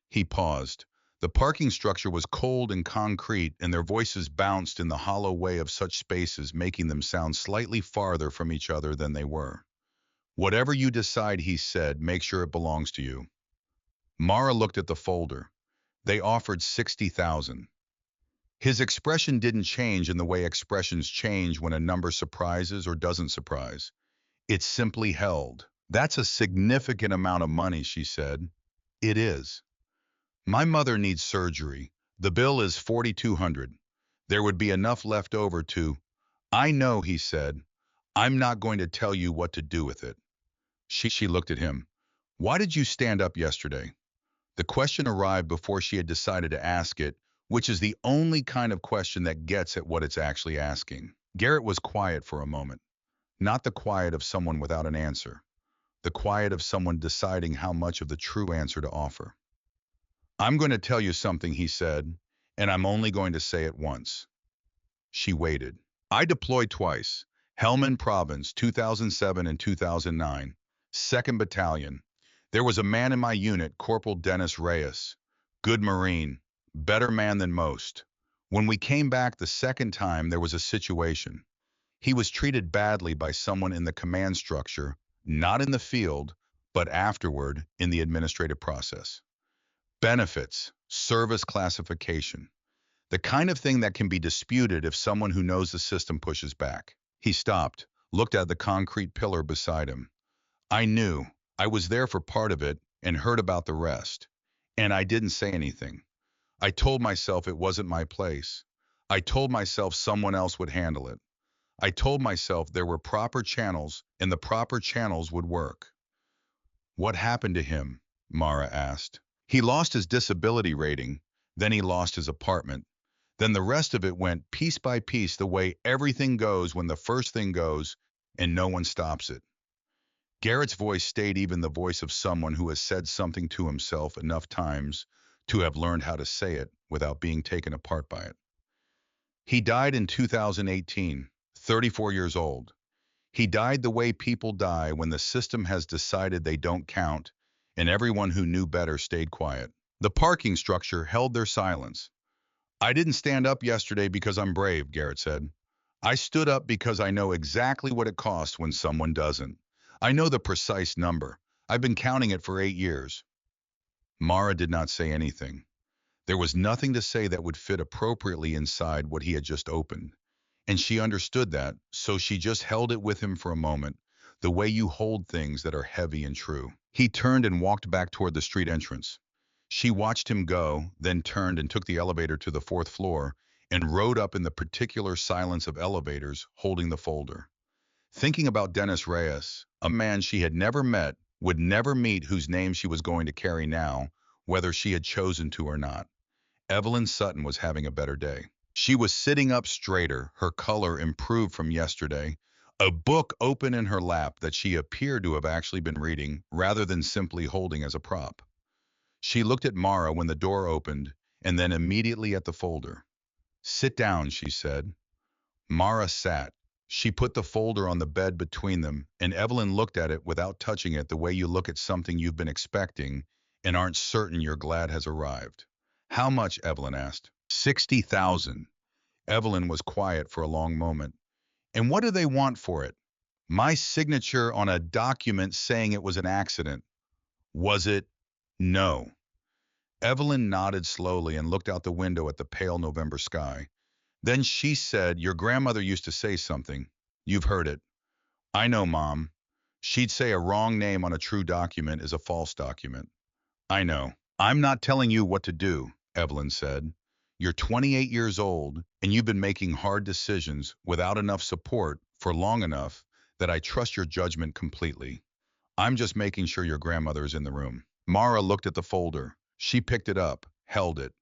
He paused. The parking structure was cold and concrete, and their voices bounced in the hollow way of such spaces, making them sound slightly farther from each other than they were. Whatever you decide, he said, make sure it belongs to you. Mara looked at the folder. They offered 60,000. His expression didn't change in the way expressions change when a number surprises or doesn't surprise. It simply held. That's a significant amount of money, she said. It is. My mother needs surgery. The bill is 4,200. There would be enough left over to... I know, he said. I'm not going to tell you what to do with it. She looked at him. Why did you stand up yesterday? The question arrived before she had decided to ask it, which is the only kind of question that gets at what it's actually asking. Garrett was quiet for a moment. Not the quiet of someone without an answer. The quiet of someone deciding how much of the true answer to offer. I'm going to tell you something, he said, and I'm only going to say it once. She waited. I deployed twice. Helmand Province, 2007 and 2009. 2nd Battalion. There was a man in my unit, Corporal Dennis Reyes. Good Marine. Better man than most. When we came back the second time, there was a situation. He was treated badly by someone in the command structure, not in the field, but afterward in the administrative process. Benefits, service classification. The kind of thing that can be disputed if someone who knows the system pushes back. He stopped, looked at the concrete pillar beside him. I knew. I was there for part of it and heard about the rest. And I didn't say anything. I told myself it wasn't my place. I told myself someone else would handle it. I told myself there were proper channels and the proper channels would work. What happened to him? Mara asked. He lost his disability rating, then he lost his apartment. Then the rest of it went piece by piece the way everything goes when the first thing goes and no one stops it. Garrett's voice stayed, even the voice of someone who has said something to himself enough times to have learned how to say it without being taken apart by it. He died in 2018, 34 years old. He died the way people die when the system has decided they don't count, and everyone who knew better stayed quiet. The parking structure held their silence. I didn't stand up yesterday because I'm brave, Garrett said. I stood up because I know exactly what it costs when someone doesn't. I know the precise number. I've been counting it for 8 years. Mara did not say anything. There was nothing to say that would fit appropriately inside what he had just opened. And she understood that, so she just held it with him for a moment, the way you hold things that are heavy and true. He turned and walked back toward the street entrance. She watched him go, then turned and took the elevator to the fourth floor and rode up in the particular silence of elevators, holding the folder. Thinking about Dennis Reyes, a man she had never met, would never meet, whose name she was going to carry now, whether she had chosen to or not. Evelyn Sutton was having a better day. She was sitting up straighter, her color improved from yesterday, a book open in her lap that she appeared to have actually been reading rather than simply holding as a prop. She looked at Mara when the door opened, and then immediately at the folder. "Sit down," she said. Mara sat. She put the folder on the bed between them, and Evelyn looked at it without touching it, the way you look at something you've been expecting and aren't certain you're glad has arrived. "How much?" Evelyn asked. 60,000. Evelyn was quiet for a long moment. "And what do they want for it?" "My signature on a document saying it was an accident." "Was it?" "No." Evelyn nodded slowly and looked out the window at the pale November sky. Then she said, "Your grandmother used to say something. You've heard it." "I know, Mom. She'd say a wrong name on a true document is a false document." "I know." "I'm not telling you what to do," Evelyn said. "You're 28 years old, and you've been making hard decisions without enough support for long enough that I trust your judgment completely. I'm just making sure your grandmother is in the room." Mara looked at the folder. She picked it up, held it,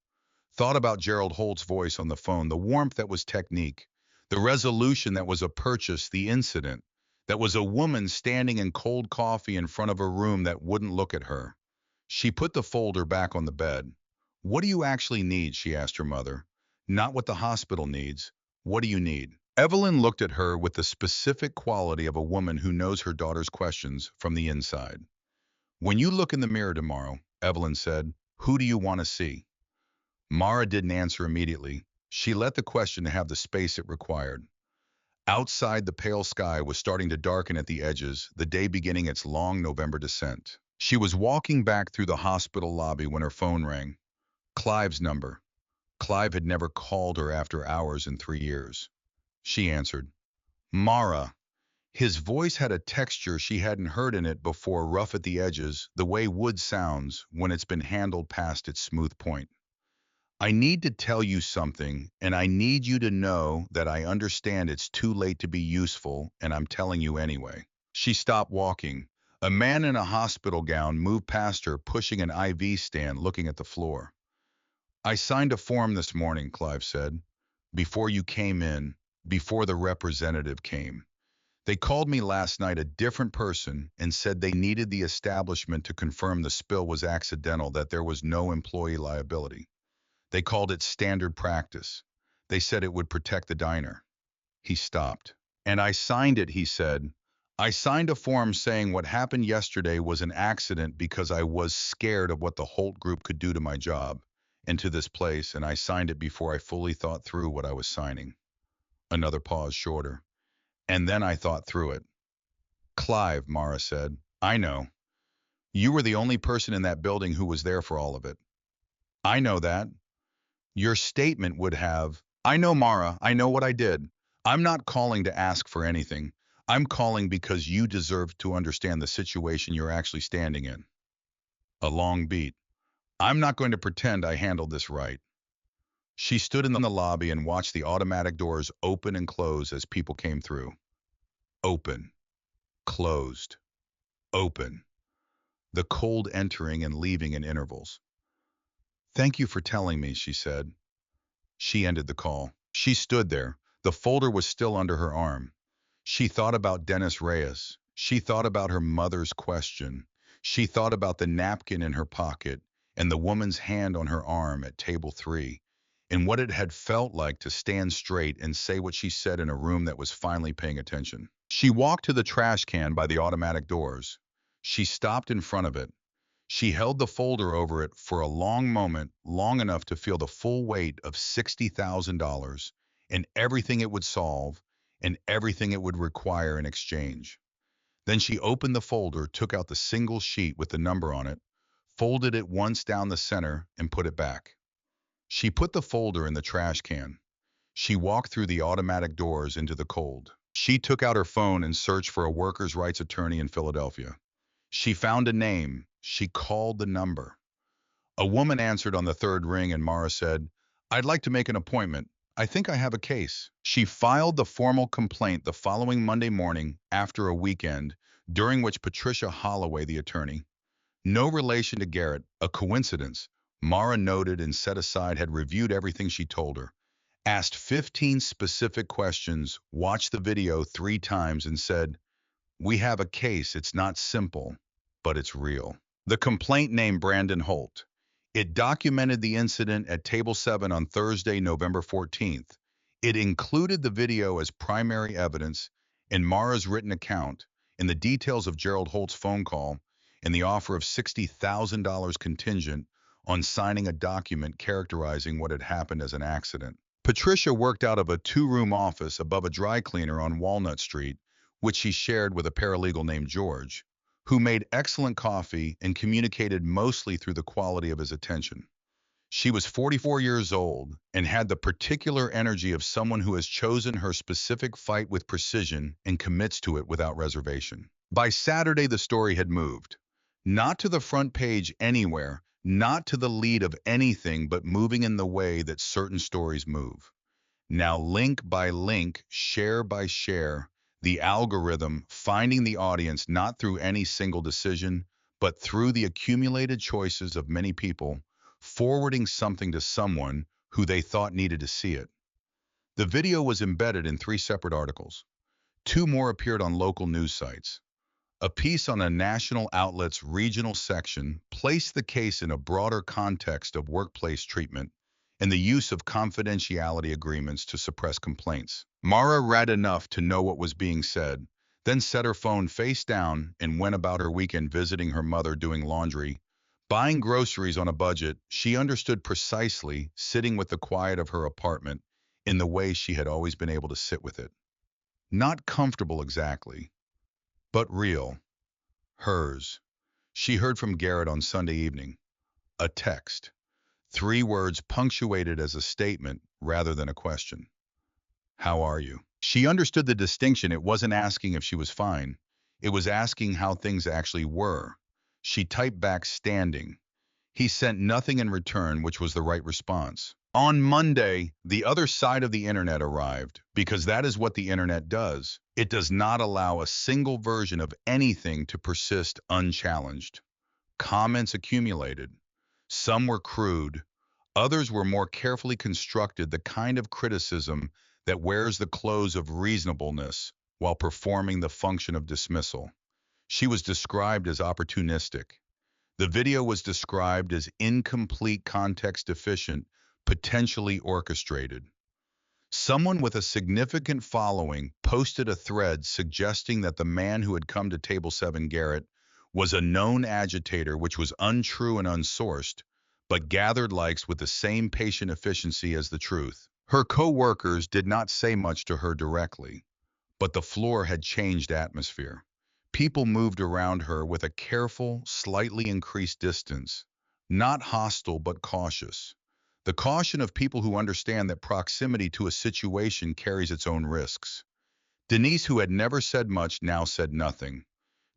thought about Gerald Holt's voice on the phone, the warmth that was technique, the resolution that was a purchase, the incident that was a woman standing in cold coffee in front of a room that wouldn't look at her. She put the folder back on the bed. "What do you actually need?" she asked her mother. "Not what the hospital needs. What do you need?" Evelyn looked at her with the specific quality of a woman who knows her daughter's questions from the inside. "When you look in the mirror tomorrow," Evelyn said, "who do you want to see?" Mara didn't answer immediately. She let the question have the space it required. Outside, the pale sky was starting to darken at the edges, the day beginning its long November descent. She was walking back through the hospital lobby when her phone rang. Clive's number. Clive had never called her after hours in 3 years. She answered. "Mara." His voice had a texture she hadn't heard in it before, rough at the edges, the way wood sounds when it's been handled past its smooth point. "I need to tell you something, and I need you to know that I understand it's too late to be useful, and I'm telling you anyway." She stopped walking. A man in a hospital gown moved past her, pushing an IV stand, looking at the floor. "I signed a form this morning," Clive said. "Before you came in, before the representative came. They called me last night, a different person, and said they needed the establishment to confirm the spill was accidental, that there was no employee liability. They called it standard practice. They said it would protect the diner." He stopped. "And I signed it," he said. "I signed a form saying what happened yesterday was an accident because I was scared of what the Holt Group could do to my job and to this place, and I signed it before I fully thought through what I was signing." Another pause, shorter. "And then I thought through it." "Clive," Mara said, "I know. You were the only person in that building who was there for all of it." "I know that." "Your statement would have—" "I know, Mara, I know what I did. I'm not calling to ask for anything. I'm calling because you deserve to understand the situation you're actually standing in." A long beat. "I'm not going to pretend I handled this right." She stood in the lobby and watched the automatic doors open and close as people came through. Open. Closed. Open. the cold entering and leaving in intervals. "Thank you for telling me," she said. She ended the call. She stood there. The folder was still under her arm. She thought about Dennis Reyes. She thought about her mother's question. She thought about the napkin in her pocket and the woman's hand on her arm at table 3, and what it had felt like to stand straight and say what she said in a room that was finally paying attention. She walked to the trash can by the automatic doors. She stopped in front of it. She held the folder over it for a long moment, long enough to feel the full weight of $60,000 and everything it would solve and everything it would require in exchange. Then she opened the folder, took out the single sheet with the number on it, folded it once down the center, and put it back. She put the folder in the trash can. She walked through the automatic doors into the cold. She took out her phone and searched for a workers' rights attorney in Philadelphia. She found a name. She called the number. A woman answered on the third ring, and Mara said, "I'd like to make an appointment. I think I have a case." She filed the formal complaint the following Monday morning after a weekend, during which Patricia Holloway, the attorney, no relation to Garrett, a coincidence, Mara noted and set aside, had reviewed everything she told her, asked 15 specific questions, watched the video 3 times, and said, "We have a case. It's not simple, but it's real." The complaint named Brandon Holt. It documented the incident at Table 7 on Thursday, November 14th. It included the video as primary evidence and Mara's written account and the details of Gerald Holt's phone call and the offer of $60,000 contingent on signing a document characterizing what had happened as an accident. Patricia worked out of a 2-room office above a dry cleaner on Walnut Street, which she shared with a paralegal named George, who made excellent coffee and communicated mostly through the quality of his attention. She was 44 years old and had the particular energy of someone who has chosen her specific fight with precision and commits to it without reservation. By Saturday, the story had moved. Not to the front page anywhere, not to the lead of anything, but moving in the way that certain stories move. Now, link by link, share by share, the algorithm finding the audience not through any single decision, but through the accumulated choices of many people, forwarding something to someone who they thought needed to see it. The video was embedded in 3 separate articles. 2 more appeared on local news sites. A piece on a national outlet's regional section placed the case in a broader context of workplace treatment and the use of confidentiality agreements to suppress complaints. Mara read enough to know what was being said, then set her phone face down and went about her weekend, visiting her mother, doing laundry, buying groceries on a budget. She understood precisely, sitting with the quiet of her apartment in the way she had always been able to sit with it. Not comfortable exactly, but real. Hers. She heard from Garrett on Sunday evening. A text. 3 words punctuated as a statement rather than a question. "How are you?" She understood the distinction. It wasn't asking if she was fine. It was asking how things actually were. She typed back, "Standing." He sent nothing in return, which was the right response. On Monday, the other side of the internet arrived, because that is what the internet does. It does not allow a single version of anything to persist unchallenged. Comments accumulated. Some were crude, others were more carefully constructed, the kind of criticism that wears the clothes of reasonableness while performing the function of dismissal. She was described as opportunistic. The video was described as incomplete, context deficient, potentially orchestrated. Someone with a significant following posted a thread suggesting that the man who had come to Table 7, Garrett, was a known agitator, which was untrue and unsourced, but gathered likes with the same patient efficiency as the truth. Her co-workers did not say much to her directly, but the floor had changed atmosphere. People moved around her with a careful, slightly increased distance, not hostile but cautious. The caution of people who understand that proximity to a situation carries its own risks. Denise, who had never said much, now said nothing.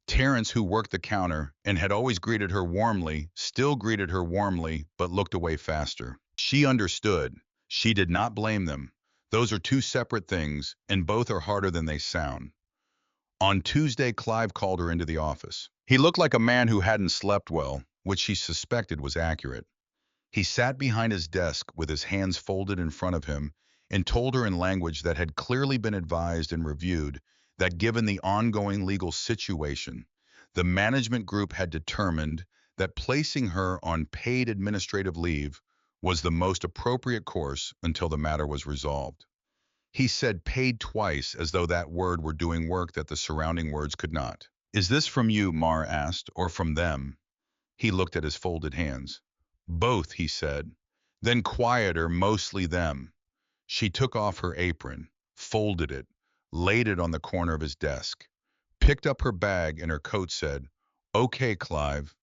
Terrence, who worked the counter and had always greeted her warmly, still greeted her warmly, but looked away faster. She understood. She did not blame them. Those are 2 separate things, and both are harder than they sound. On Tuesday, Clive called her into the office. He looked like a man who hadn't slept well, which she suspected was accurate. He sat behind his desk with his hands folded in front of him and told her in language that had clearly been advised and reviewed that given the ongoing legal situation, the management group had determined that placing her on paid administrative leave was the most appropriate course until the matter was resolved. He said paid twice as though that word were doing work that the surrounding words could not. Is this from you, Mara asked, or from them? He looked at his folded hands. Both, he said. Then quieter, mostly them. She took off her apron, folded it, laid it on the corner of his desk, picked up her bag and her coat said, "Okay, Clive,"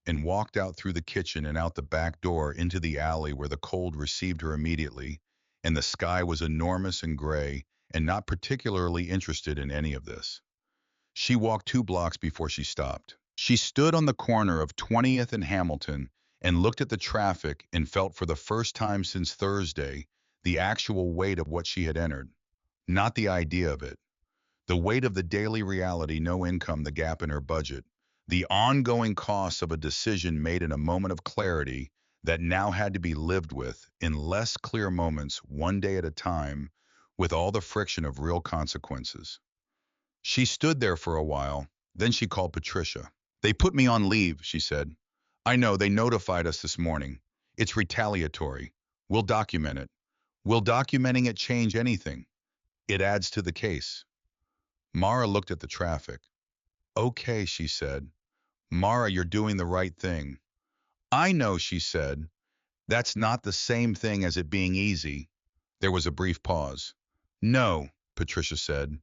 and walked out through the kitchen and out the back door into the alley where the cold received her immediately, and the sky was enormous and gray and not particularly interested in any of this. She walked 2 blocks before she stopped. She stood on the corner of 20th and Hamilton and looked at the traffic and felt for the first time since Thursday the actual weight of what she had entered. Not the idea of it. The weight of the daily reality, no income, the gap in her budget. The ongoing costs of a decision made in a moment of clarity that now had to be lived with in less clear moments, one day at a time, with all the friction of real consequences. She stood there for a while, then she called Patricia. They put me on leave, she said. I know, they notified us this morning. It's retaliatory. We'll document it. Will documenting it change anything? It adds to the case. Mara looked at the traffic. Okay, she said. Mara, you're doing the right thing. I know, she said. That's not the same thing as it being easy. There was a brief pause. No, Patricia said.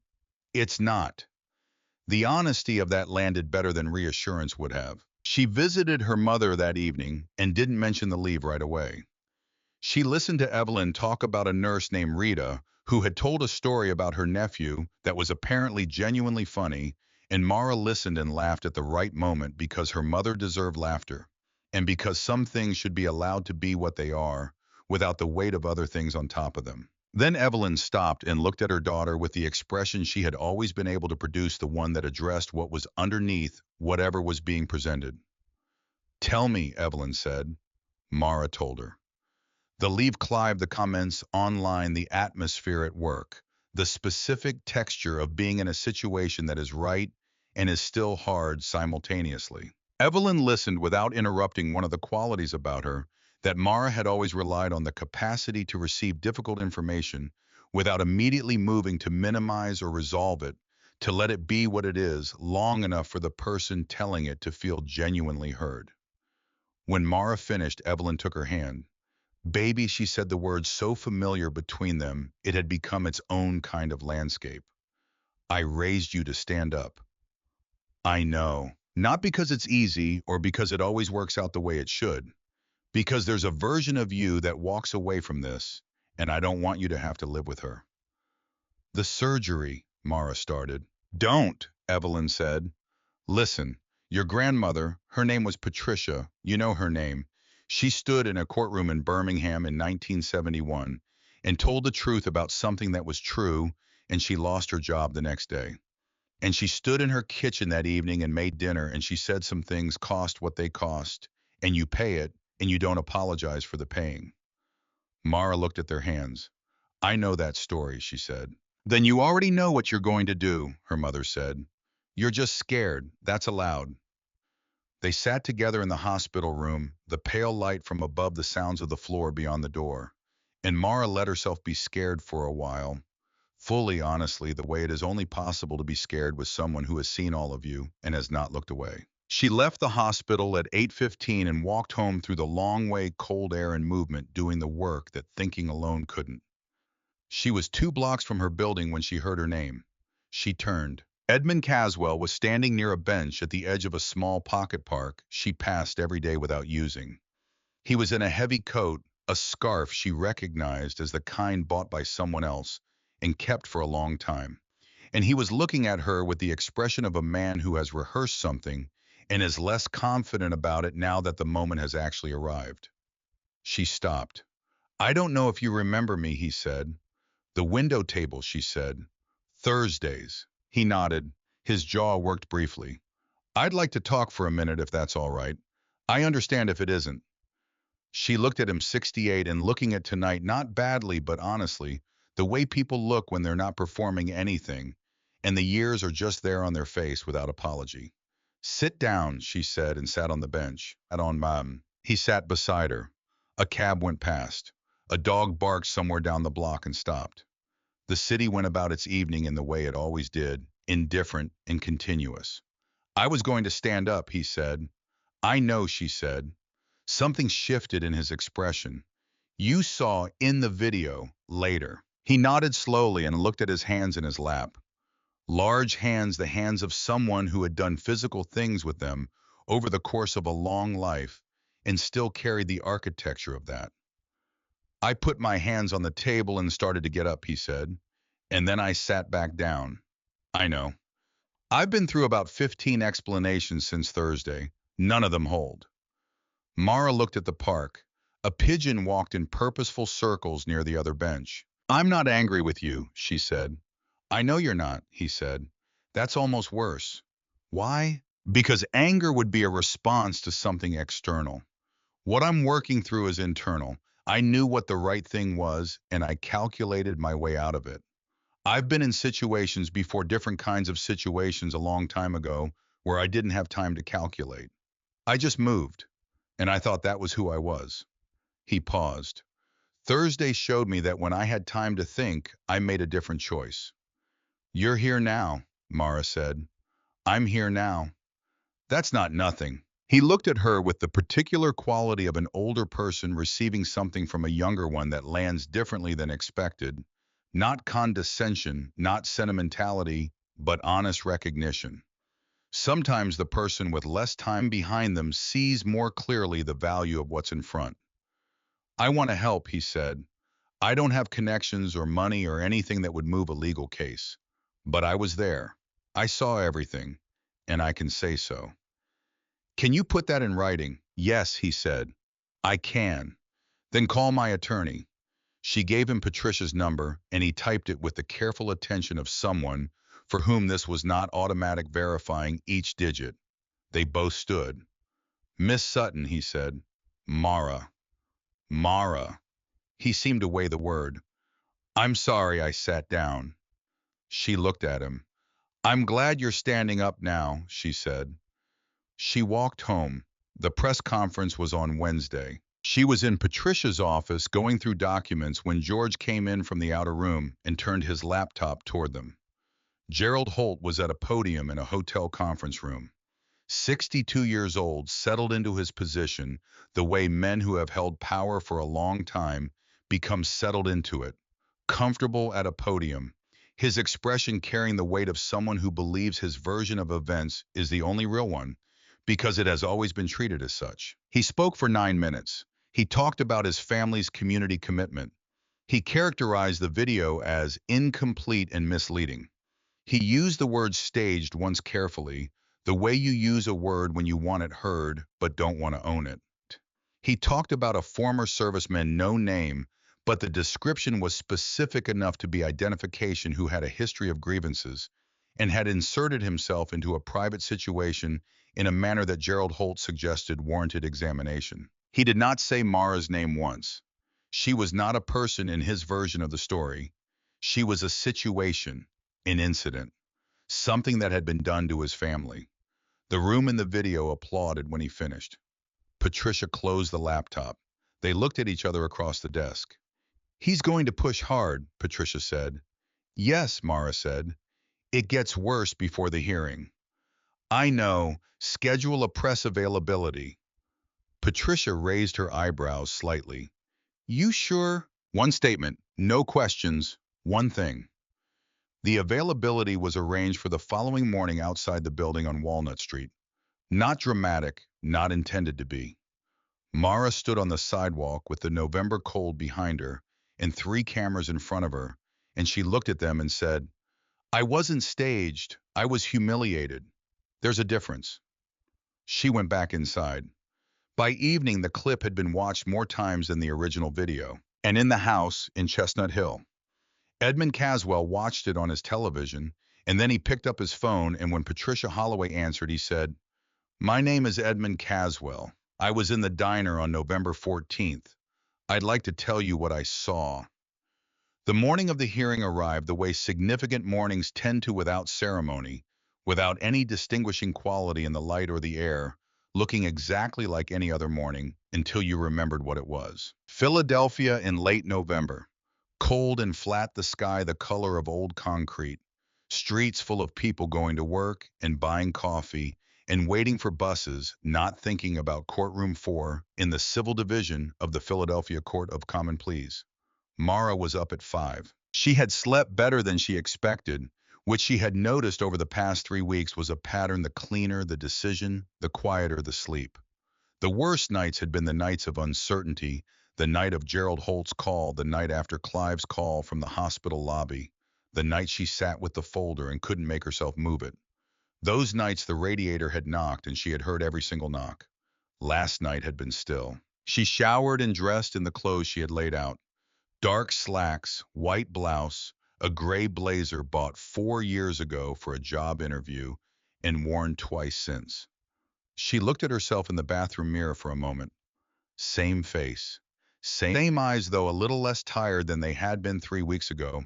It's not. The honesty of that landed better than reassurance would have. She visited her mother that evening and didn't mention the leave right away. She listened to Evelyn talk about a nurse named Rita who had told a story about her nephew that was apparently genuinely funny, and Mara listened and laughed at the right moment because her mother deserved laughter, and because some things should be allowed to be what they are without the weight of other things on top of them. Then Evelyn stopped and looked at her daughter with the expression she had always been able to produce, the one that addressed what was underneath whatever was being presented. Tell me, Evelyn said. Mara told her. The leave, Clive, the comments online, the atmosphere at work, the specific texture of being in a situation that is right and is still hard simultaneously. Evelyn listened without interrupting, one of the qualities about her that Mara had always relied on, the capacity to receive difficult information without immediately moving to minimize or resolve it, to let it be what it is long enough for the person telling it to feel genuinely heard. When Mara finished, Evelyn took her hand. Baby, she said, the words so familiar between them, it had become its own kind of landscape. I raised you to stand up. I know. Not because it's easy or because it always works out the way it should. Because there's a version of you that walks away from this, and I don't want you to have to live with her. The surgery, Mara started. Don't, Evelyn said. Listen, your grandmother, her name was Patricia, you know her name. She stood in a courtroom in Birmingham in 1971 and told the truth about something that was true, and she lost her job the next day. And she stood in her kitchen that evening and made dinner, and she said some things cost what they cost, and you pay it, and you don't apologize for the paying. Mara looked at their hands. I know that story, she said. Then you already know what you're going to do, her mother said. You're just scared. That's allowed. They sat together in the hospital room, the pale light from above, the sounds of the floor beyond the door. And Mara let herself be scared for a while, fully, honestly, the way it is only possible to be scared with someone who has seen all of you and has not looked away. She left the hospital at 8:15 and walked home through the long way, cold air and movement, doing the work that thinking alone couldn't. She was 2 blocks from her building when she heard her name. She turned. Edmund Caswell was standing near a bench at the edge of a small pocket park she passed every day without using. He was in a heavy coat, a scarf she recognized as the kind bought by someone else and kept for a long time. And he was looking at her with the expression of a man who has rehearsed something and is less confident about it now that the moment has actually arrived. She stopped. I don't know if you remember me, he said. The window table, she said. Thursdays. He nodded. His jaw worked briefly. I'd like to talk for a minute if that's all right. I understand if it isn't. She looked at him 68 and looking at tonight not badly but honestly, the way people look when they're not performing anything, and the years are just there on their face without apology. Sit down, she said and sat on the bench. He sat beside her. A cab went past. A dog barked somewhere down the block and stopped. The city went about its evening in the way it always did, indifferent and continuous. I was going to stand up, he said. I know, she said. Something shifted in his expression. You saw in the video later. He nodded slowly and looked at his hands in his lap. Large hands, the hands of someone who had done physical things with them over the course of a long life and still carried the architecture of that. I put my hands on the table and started to get up, he said, and then I sat back down. I know. I've been through about 15 explanations since Thursday. None of them hold. Mara looked at the park. A pigeon walked in purposeful circles near the other bench. I'm not angry with you, she said. I know you're not, he said. That's almost worse. Why? Because anger would be a response to something external. What I'm working through is internal. I knew what the right thing was, and I calculated my way out of it. I've been in situations before, different kinds of situations a long time ago, where I didn't have time to calculate. I just moved, and I thought that was who I was. He paused. Thursday showed me that when I had time to think, I made a different choice. You're here now, Mara said. I'm here now. That's not nothing. He looked at her with the particular quality of an older person receiving something from a younger one that lands differently than expected. Not condescension, not sentimentality, but honest recognition. Sometimes the person with less time behind them sees more clearly the value of what's in front. I want to help, he said. I don't have connections or money or anything that would move a legal case. But I was there. I saw everything, and I can say so. Can you put that in writing? Yes, he said. I can. Then call my attorney. She gave him Patricia's number, and he typed it with the careful attention of someone for whom this was not automatic, verifying each digit. They both stood. Miss Sutton, he said. Mara. Mara. He seemed to weigh the word. I'm sorry, I sat down. She looked at him. I'm glad you're standing up now, she said. She walked home. The press conference was on Wednesday. She was in Patricia's office going through documents when George came in from the outer room and turned his laptop toward them. Gerald Holt was at a podium in a hotel conference room. 62 years old, settled into his position, the way men who have held power for a long time become settled into it. Comfortable at a podium, his expression carrying the weight of someone who believes his version of events is the only real one, because it has always been treated as such. He spoke for 9 minutes. He talked about his family's community commitment. He characterized the video as incomplete and misleading. He used the word staged once carefully, the way you use a word when you want it heard but don't want to own it. He talked about a former serviceman, no name, but the description was specific enough to be identification, who had a history of grievances and had inserted himself into a private situation in a manner that Gerald Holt suggested warranted examination. He did not say Mara's name once. She was not a person in his version of the story. She was a situation, an incident, something that had been done to his family. The room in the video applauded when he finished. Patricia closed the laptop. They looked at each other across the desk. He's going to push hard, Patricia said. Yes, Mara said. It gets worse before the hearing. I know. Schedule a press availability. Patricia raised her eyebrows slightly. You sure? One statement, no questions, one thing. The availability was arranged for the following morning outside the building on Walnut Street. Not dramatic, not intended to be. Mara stood on the sidewalk with the November cold behind her and 3 cameras in front of her, and she looked at them and said, I wasn't staged, I was humiliated. There's a difference. She went back inside. By evening, the clip had been watched more times than the original video, and in the house in Chestnut Hill. Edmund Caswell watched it on his television, And then he picked up his phone, and when Patricia Holloway answered, he said, "My name is Edmund Caswell. I was in the diner on November 14th. I'd like to tell you what I saw." The morning of the hearing arrived the way significant mornings tend to, without ceremony, without any distinguishing quality in the light or the air, looking exactly like any other morning until you remembered what it was. Philadelphia in late November. Cold and flat, the sky the color of old concrete. Streets full of people going to work and buying coffee and waiting for buses, not thinking about courtroom 4 in the civil division of the Philadelphia Court of Common Pleas. Mara was up at 5. She had slept better than she expected, which she had noticed over the past 3 weeks was a pattern: the cleaner the decision, the quieter the sleep. The worst nights had been the nights of uncertainty, the night of Gerald Holt's call, the night after Clive's call from the hospital lobby, the night she sat with the folder and couldn't make herself move it. Those nights the radiator had knocked and she had heard every single knock. Last night had been still. She showered and dressed in the clothes she had laid out. Dark slacks, white blouse, a gray blazer bought 4 years ago for a job interview and worn twice since. She looked at herself in the bathroom mirror for a moment. Same face, same eyes, though a little less tired than they had been 3 weeks ago.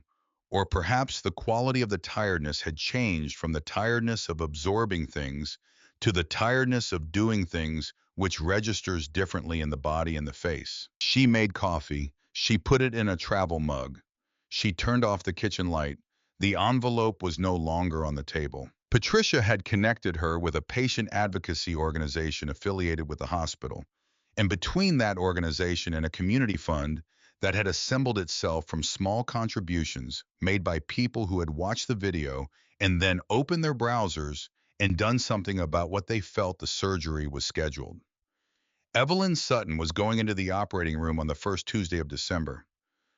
Or perhaps the quality of the tiredness had changed from the tiredness of absorbing things to the tiredness of doing things, which registers differently in the body and the face. She made coffee. She put it in a travel mug. She turned off the kitchen light. The envelope was no longer on the table. Patricia had connected her with a patient advocacy organization affiliated with the hospital. And between that organization and a community fund that had assembled itself from small contributions made by people who had watched the video and then opened their browsers and done something about what they felt the surgery was scheduled. Evelyn Sutton was going into the operating room on the first Tuesday of December.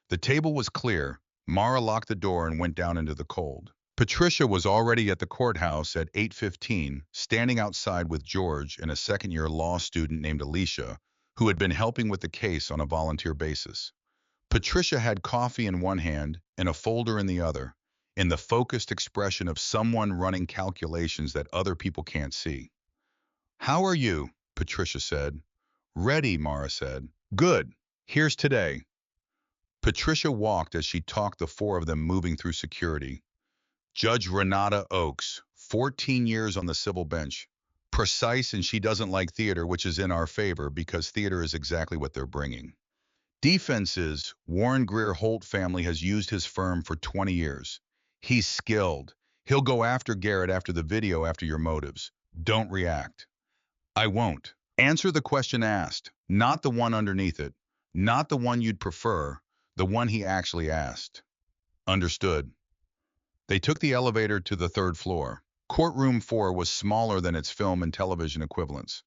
The table was clear. Mara locked the door and went down into the cold. Patricia was already at the courthouse at 8:15, standing outside with George and a second-year law student named Alicia, who had been helping with the case on a volunteer basis. Patricia had coffee in one hand and a folder in the other, in the focused expression of someone running calculations that other people can't see. "How are you?" Patricia said. "Ready," Mara said. "Good. Here's today." Patricia walked as she talked, the four of them moving through security. Judge Renata Oakes, 14 years on the civil bench. Precise, and she doesn't like theater, which is in our favor because theater is exactly what they're bringing. Defense is, Warren Greer Holt family has used his firm for 20 years. He's skilled. He'll go after Garrett after the video, after your motives. Don't react. I won't. Answer the question asked, not the one underneath it, not the one you'd prefer, the one he actually asked. Understood. They took the elevator to the third floor. Courtroom 4 was smaller than its film and television equivalents.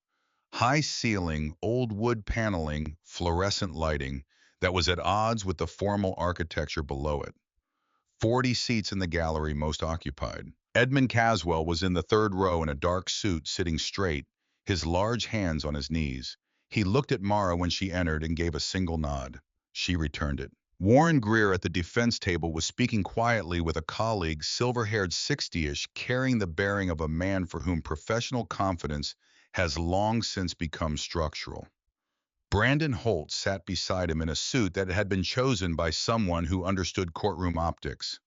High ceiling, old wood paneling, fluorescent lighting that was at odds with the formal architecture below it. 40 seats in the gallery, most occupied. Edmund Caswell was in the third row in a dark suit, sitting straight, his large hands on his knees. He looked at Mara when she entered and gave a single nod. She returned it. Warren Greer at the defense table was speaking quietly with a colleague, silver-haired, 60-ish, carrying the bearing of a man for whom professional confidence has long since become structural. Brandon Holt sat beside him in a suit that had been chosen by someone who understood courtroom optics.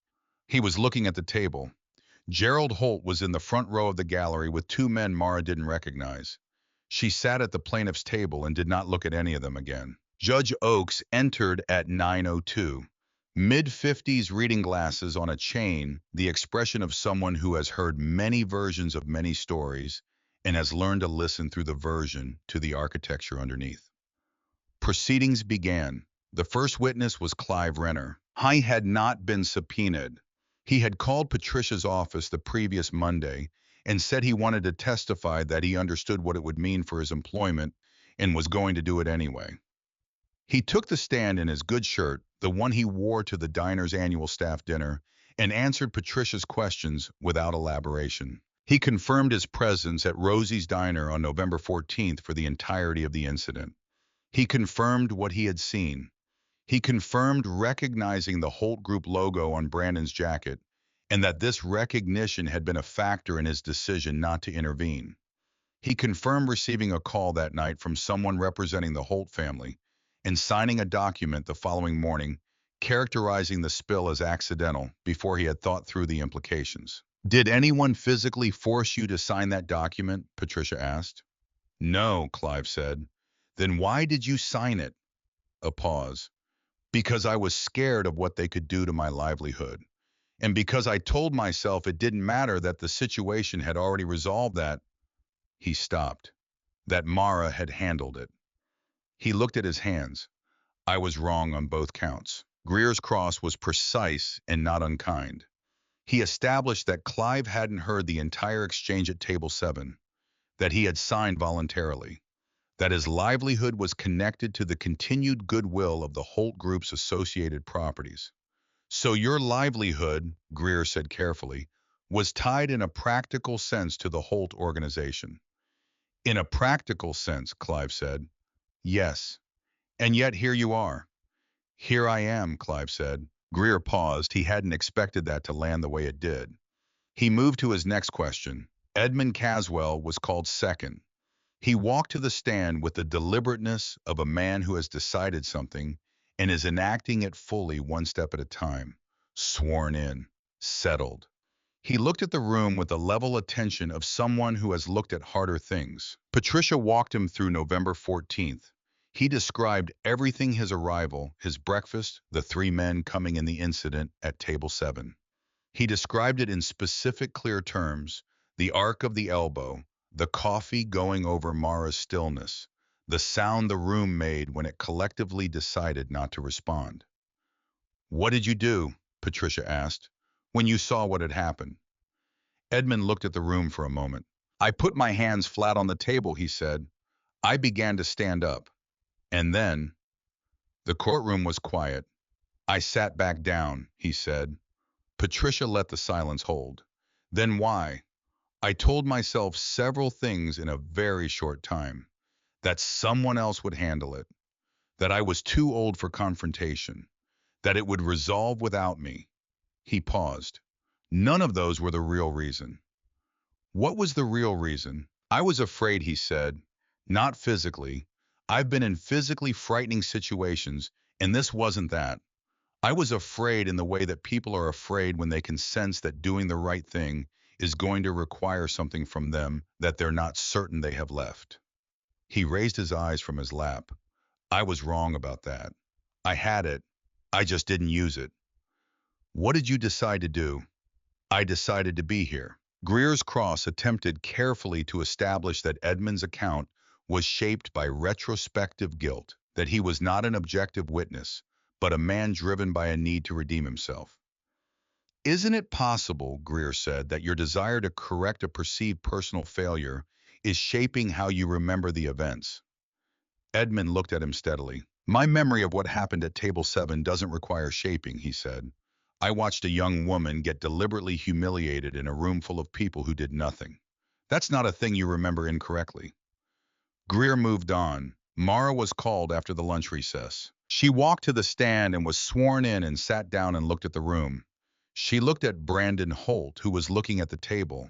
He was looking at the table. Gerald Holt was in the front row of the gallery with two men Mara didn't recognize. She sat at the plaintiff's table and did not look at any of them again. Judge Oakes entered at 9:02. Mid-50s, reading glasses on a chain, the expression of someone who has heard many versions of many stories and has learned to listen through the version to the architecture underneath. Proceedings began. The first witness was Clive Renner. He had not been subpoenaed. He had called Patricia's office the previous Monday and said he wanted to testify that he understood what it would mean for his employment and was going to do it anyway. He took the stand in his good shirt, the one he wore to the diner's annual staff dinner, and answered Patricia's questions without elaboration. He confirmed his presence at Rosie's Diner on November 14th for the entirety of the incident. He confirmed what he had seen. He confirmed recognizing the Holt Group logo on Brandon's jacket and that this recognition had been a factor in his decision not to intervene. He confirmed receiving a call that night from someone representing the Holt family and signing a document the following morning characterizing the spill as accidental before he had thought through the implications. Did anyone physically force you to sign that document? Patricia asked. No, Clive said. Then why did you sign it? A pause. Because I was scared of what they could do to my livelihood. And because I told myself it didn't matter that the situation had already resolved that. He stopped. That Mara had handled it. He looked at his hands. I was wrong on both counts. Greer's cross was precise and not unkind. He established that Clive hadn't heard the entire exchange at table 7, that he had signed voluntarily, that his livelihood was connected to the continued goodwill of the Holt Group's associated properties. So your livelihood, Greer said carefully, was tied in a practical sense to the Holt organization. In a practical sense, Clive said. Yes. And yet here you are. Here I am, Clive said. Greer paused. He hadn't expected that to land the way it did. He moved to his next question. Edmund Caswell was called second. He walked to the stand with the deliberateness of a man who has decided something and is enacting it fully one step at a time. Sworn in. Settled. He looked at the room with the level attention of someone who has looked at harder things. Patricia walked him through November 14th. He described everything: his arrival, his breakfast, the 3 men coming in the incident at table 7. He described it in specific, clear terms: the arc of the elbow, the coffee going over Mara's stillness, the sound the room made when it collectively decided not to respond. What did you do? Patricia asked, when you saw what had happened. Edmund looked at the room for a moment. I put my hands flat on the table, he said. I began to stand up. And then, the courtroom was quiet. I sat back down, he said. Patricia let the silence hold. Then why? I told myself several things in a very short time. That someone else would handle it. That I was too old for confrontation. That it would resolve without me. He paused. None of those were the real reason. What was the real reason? I was afraid, he said. Not physically. I've been in physically frightening situations, and this wasn't that. I was afraid in the way that people are afraid when they can sense that doing the right thing is going to require something from them that they're not certain they have left. He raised his eyes from his lap. I was wrong about that. I had it. I just didn't use it. What did you decide to do? I decided to be here. Greer's cross attempted carefully to establish that Edmund's account was shaped by retrospective guilt, that he was not an objective witness, but a man driven by a need to redeem himself. Isn't it possible, Greer said, that your desire to correct a perceived personal failure is shaping how you remember the events? Edmund looked at him steadily. My memory of what happened at table 7 doesn't require shaping, he said. I watched a young woman get deliberately humiliated in a room full of people who did nothing. That's not a thing you remember incorrectly. Greer moved on. Mara was called after the lunch recess. She walked to the stand and was sworn in and sat down and looked at the room. She looked at Brandon Holt, who was looking at the table,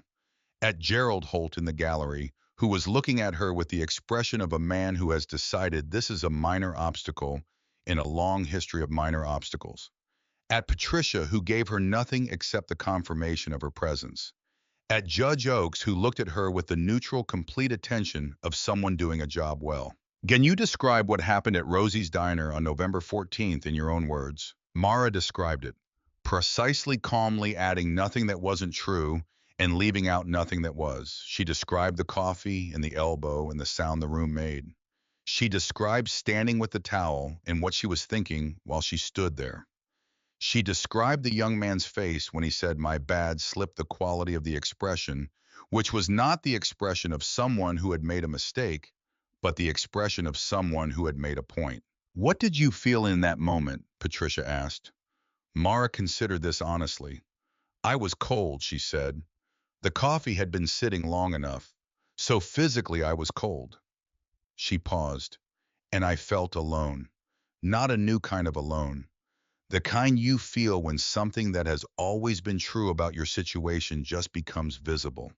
at Gerald Holt in the gallery, who was looking at her with the expression of a man who has decided this is a minor obstacle in a long history of minor obstacles. At Patricia, who gave her nothing except the confirmation of her presence. At Judge Oakes, who looked at her with the neutral, complete attention of someone doing a job well. Can you describe what happened at Rosie's Diner on November 14th in your own words? Mara described it, precisely, calmly, adding nothing that wasn't true and leaving out nothing that was. She described the coffee and the elbow and the sound the room made. She described standing with the towel and what she was thinking while she stood there. She described the young man's face when he said, my bad, slipped, the quality of the expression, which was not the expression of someone who had made a mistake, but the expression of someone who had made a point. What did you feel in that moment? Patricia asked. Mara considered this honestly. I was cold, she said. The coffee had been sitting long enough, so physically I was cold. She paused, and I felt alone. Not a new kind of alone. The kind you feel when something that has always been true about your situation just becomes visible.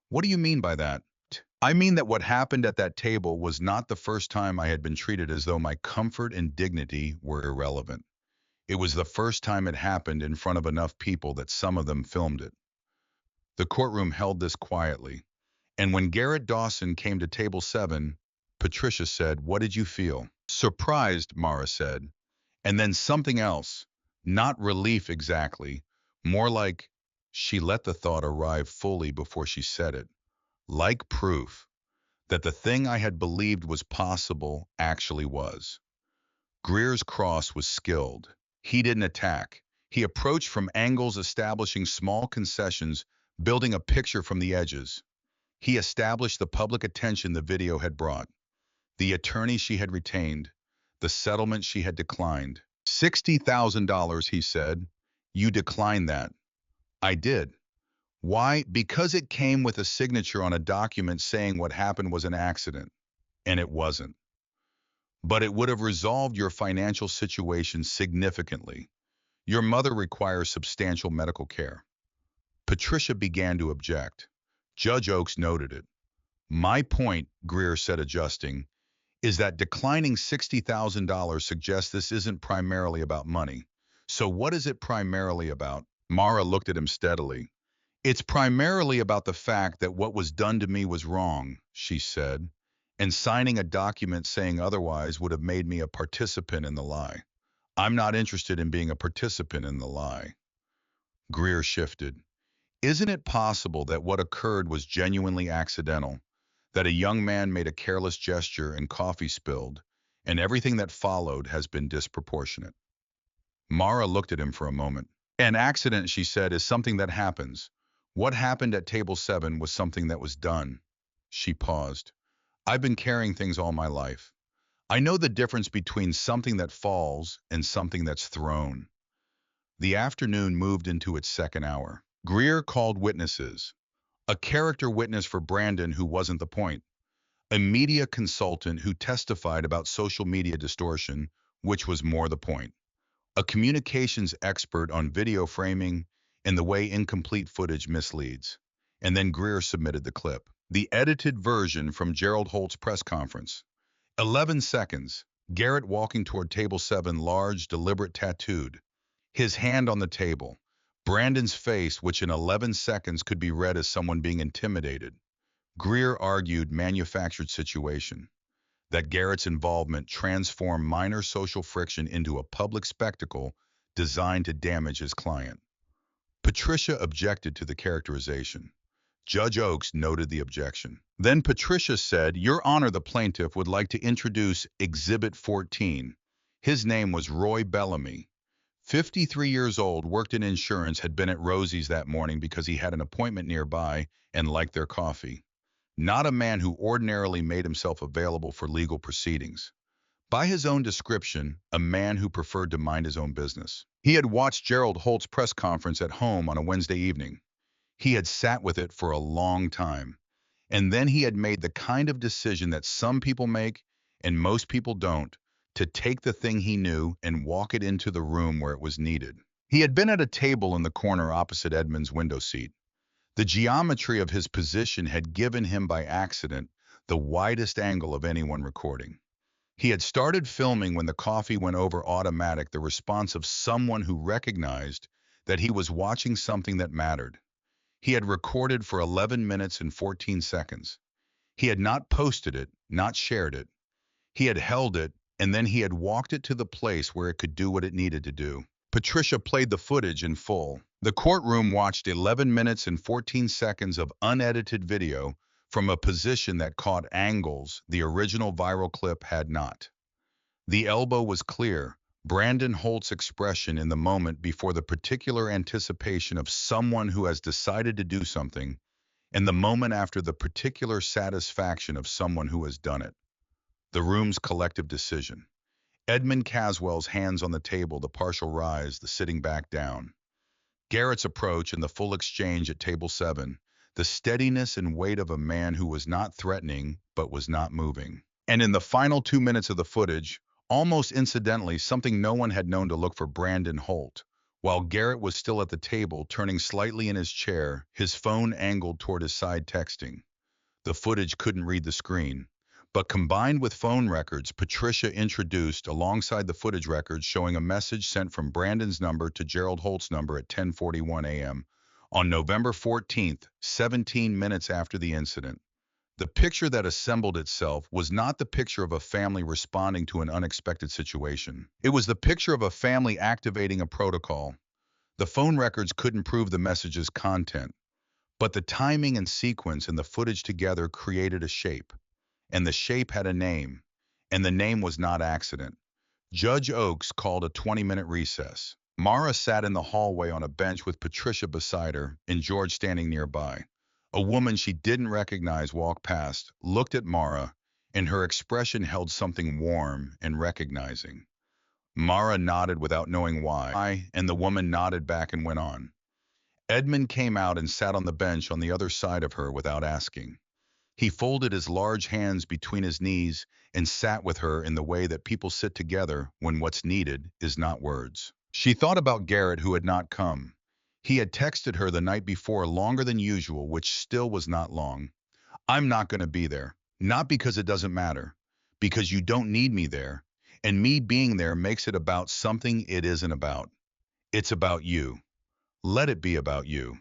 What do you mean by that? I mean that what happened at that table was not the first time I had been treated as though my comfort and dignity were irrelevant. It was the first time it happened in front of enough people that some of them filmed it. The courtroom held this quietly, and when Garrett Dawson came to table 7, Patricia said, "What did you feel?" "Surprised," Mara said. And then something else, not relief exactly, more like she let the thought arrive fully before she said it, like proof that the thing I had believed was possible actually was. Greer's cross was skilled. He didn't attack. He approached from angles, establishing small concessions, building a picture from the edges. He established the public attention the video had brought, the attorney she had retained, the settlement she had declined. $60,000, he said. You declined that. I did. Why? Because it came with a signature on a document saying what happened was an accident. And it wasn't. But it would have resolved your financial situation significantly. Your mother requires substantial medical care. Patricia began to object. Judge Oakes noted it. My point, Greer said, adjusting, is that declining $60,000 suggests this isn't primarily about money. So what is it primarily about? Mara looked at him steadily. It's primarily about the fact that what was done to me was wrong, she said, and signing a document saying otherwise would have made me a participant in the lie. I'm not interested in being a participant in the lie. Greer shifted. Isn't it possible that what occurred was genuinely accidental? That a young man made a careless gesture and coffee spilled, and everything that followed has been disproportionate? Mara looked at him for a moment. An accident, she said, is something that happens. What happened at table 7 was something that was done. She paused. I've been carrying things all my life. I know the difference between something that falls and something that's thrown. The afternoon moved into its second hour. Greer called witnesses. A character witness for Brandon who wasn't the point. A media consultant who testified about social media distortion, which was more the point. A communications expert on video framing and the way incomplete footage misleads. And then Greer submitted the clip. The edited version from Gerald Holt's press conference. 11 seconds. Garrett walking toward table 7, large, deliberate, tattooed. His hand on the table. Brandon's face, which in 11 seconds could be read as someone being intimidated. Greer argued manufactured situation, that Garrett's involvement transformed minor social friction into a public spectacle designed to damage his client. Patricia objected to the characterization. Judge Oakes noted the objection. Then Patricia said, Your Honor, the plaintiff would like to introduce Exhibit 14. His name was Roy Bellamy. 53 years old, worked in insurance, had been at Rosie's that morning because he had an appointment nearby and liked their coffee. Not a man who ordinarily made himself available for legal proceedings. By his own description, a man who preferred to mind his own business. He had watched Gerald Holt's press conference at home on a Wednesday evening. He had sat with it for a long time. And then he had made the kind of decision that some people make and most people don't, to take the thing he knew and walk it into the room where it was needed. He had been at a table in the corner opposite Edmund's window seat. The geometry of his position had given him by accident the widest angle of anyone recording. He had started filming when the coffee went over automatic, the response of someone who recognized that he was watching something that mattered. He had recorded for 11 minutes and 14 seconds. He had not posted it, not shared it. He had held it, and then he had walked it to the place where it could do what it needed to do. Patricia played the footage in full. The courtroom watched 11 minutes and 14 seconds of unedited video from a position that caught angles the original viral clip had not. The elbow was clear. Brandon Holt's expression in the moment before the particular anticipation of someone who has decided to do something, and the moment after the particular satisfaction of someone who has done it. The room's collective decision. Edmund Caswell's hands on the table, the partial rise, the sitting back down. Garrett's approach and the full exchange at table 7, the steadiness and weight of a man who was not threatening but was not moving. And in the final 2 minutes of the footage, Almost incidentally, something no one had known to look for Brandon Holt. While Garrett was still at the table, turning slightly in his chair, his phone angled toward his side texting. The footage couldn't read the screen. But combined with phone records, Patricia introduced, alongside the footage records, showing a message sent from Brandon's number to Gerald Holt's number at 10:41 a.m. on November 14th, 17 minutes after the incident. The picture that assembled itself was not the picture of a family responding to an unexpected situation. It was the picture of a family activating a protocol. The phone records couldn't prove the message's content, but the timing and sequence and the footage together created a shape. And the shape had a name, and the name was not accident. Judge Oakes called a 20-minute recess. Mara sat in the hallway on a bench with Patricia beside her and George standing nearby. A woman she didn't recognize walked past, looked at Mara, and her expression held something warm and recognizing. Mara nodded without knowing why, and the woman nodded back and went on. Edmund came out and sat on the bench on the other side of her without asking. He folded his large hands between his knees and sat with her in the way that people sit together when what's needed is not words. She thought about Garrett, who had not come. He had texted her the night before longer than usual, which still was not long. I'm not going to be there. Not because it doesn't matter. Because you don't need me there. And me being there makes it about something it isn't about. It's about you. Let it be about you.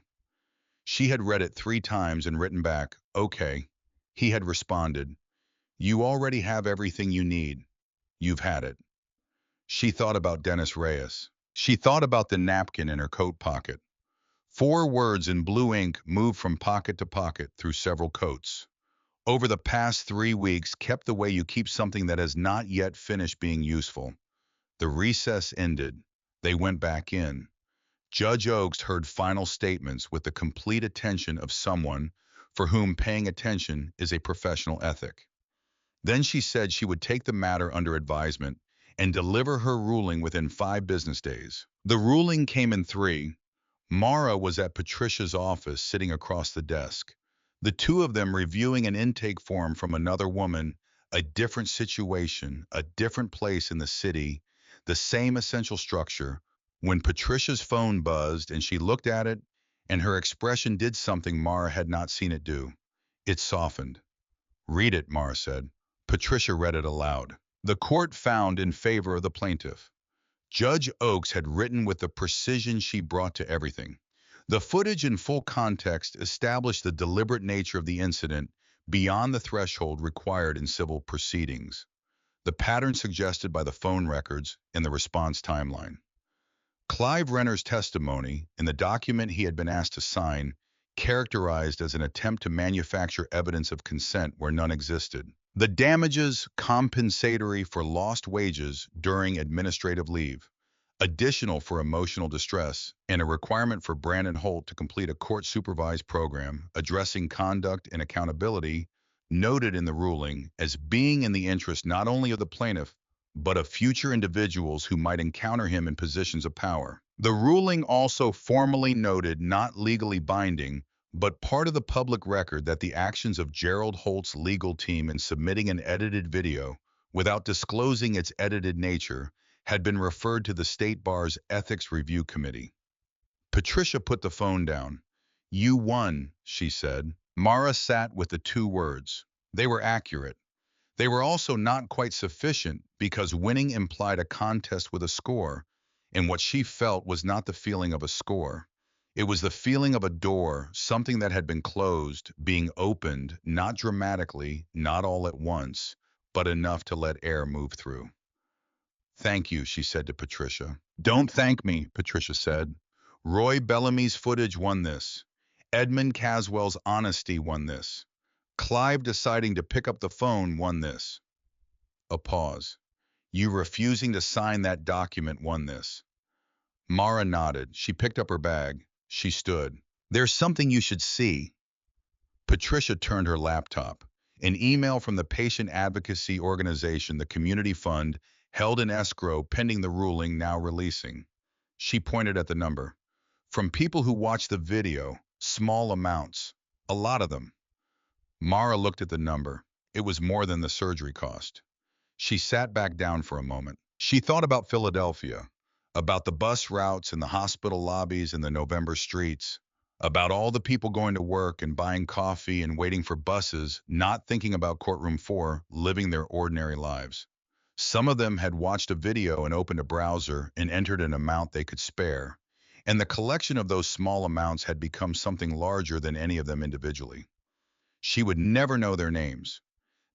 She had read it 3 times and written back, okay. He had responded, you already have everything you need. You've had it. She thought about Dennis Reyes. She thought about the napkin in her coat pocket. 4 words in blue ink moved from pocket to pocket through several coats. Over the past 3 weeks, kept the way you keep something that has not yet finished being useful. The recess ended. They went back in. Judge Oakes heard final statements with the complete attention of someone for whom paying attention is a professional ethic. Then she said she would take the matter under advisement and deliver her ruling within 5 business days. The ruling came in 3. Mara was at Patricia's office sitting across the desk. The two of them reviewing an intake form from another woman, a different situation, a different place in the city, the same essential structure, when Patricia's phone buzzed and she looked at it, and her expression did something Mara had not seen it do. It softened. Read it, Mara said. Patricia read it aloud. The court found in favor of the plaintiff. Judge Oakes had written with the precision she brought to everything. The footage in full context established the deliberate nature of the incident beyond the threshold required in civil proceedings. The pattern suggested by the phone records and the response timeline. Clive Renner's testimony, in the document he had been asked to sign, characterized as an attempt to manufacture evidence of consent where none existed. The damages compensatory for lost wages during administrative leave, additional for emotional distress, and a requirement for Brandon Holt to complete a court-supervised program addressing conduct and accountability, noted in the ruling as being in the interest not only of the plaintiff, but of future individuals who might encounter him in positions of power. The ruling also formally noted, not legally binding, but part of the public record, that the actions of Gerald Holt's legal team in submitting an edited video, without disclosing its edited nature, had been referred to the State Bar's Ethics Review Committee. Patricia put the phone down. You won, she said. Mara sat with the 2 words. They were accurate. They were also not quite sufficient, because winning implied a contest with a score, and what she felt was not the feeling of a score. It was the feeling of a door, something that had been closed, being opened, not dramatically, not all at once, but enough to let air move through. Thank you, she said to Patricia. Don't thank me, Patricia said. Roy Bellamy's footage won this. Edmund Caswell's honesty won this. Clive deciding to pick up the phone won this. A pause. You refusing to sign that document won this. Mara nodded. She picked up her bag. She stood. There's something you should see. Patricia turned her laptop. An email from the patient advocacy organization, the Community Fund, held in escrow pending the ruling, now releasing. She pointed at the number. From people who watched the video, small amounts. A lot of them. Mara looked at the number. It was more than the surgery cost. She sat back down for a moment. She thought about Philadelphia, about the bus routes and the hospital lobbies and the November streets, about all the people going to work and buying coffee and waiting for buses, not thinking about courtroom 4, living their ordinary lives. Some of them had watched a video and opened a browser and entered an amount they could spare, and the collection of those small amounts had become something larger than any of them individually. She would never know their names.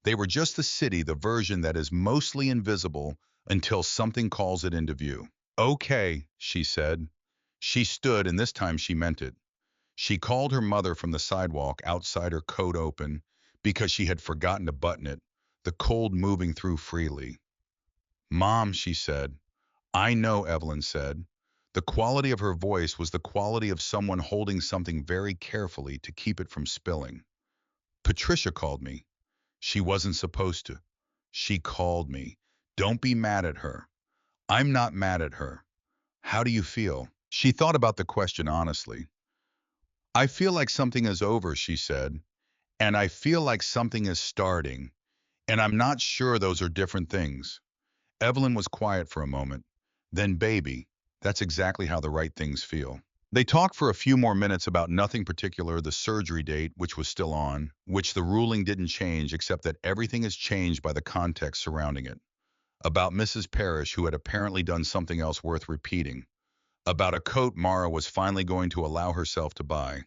They were just the city, the version that is mostly invisible until something calls it into view. Okay, she said. She stood, and this time she meant it. She called her mother from the sidewalk outside, her coat open, because she had forgotten to button it, the cold moving through freely. Mom, she said. I know, Evelyn said. The quality of her voice was the quality of someone holding something very carefully to keep it from spilling. Patricia called me. She wasn't supposed to. She called me. Don't be mad at her. I'm not mad at her. How do you feel? She thought about the question honestly. I feel like something is over, she said, and I feel like something is starting, and I'm not sure those are different things. Evelyn was quiet for a moment. Then, baby, that's exactly how the right things feel. They talked for a few more minutes about nothing particular, the surgery date, which was still on, which the ruling didn't change except that everything is changed by the context surrounding it. About Mrs. Parrish, who had apparently done something else worth repeating. About a coat Mara was finally going to allow herself to buy.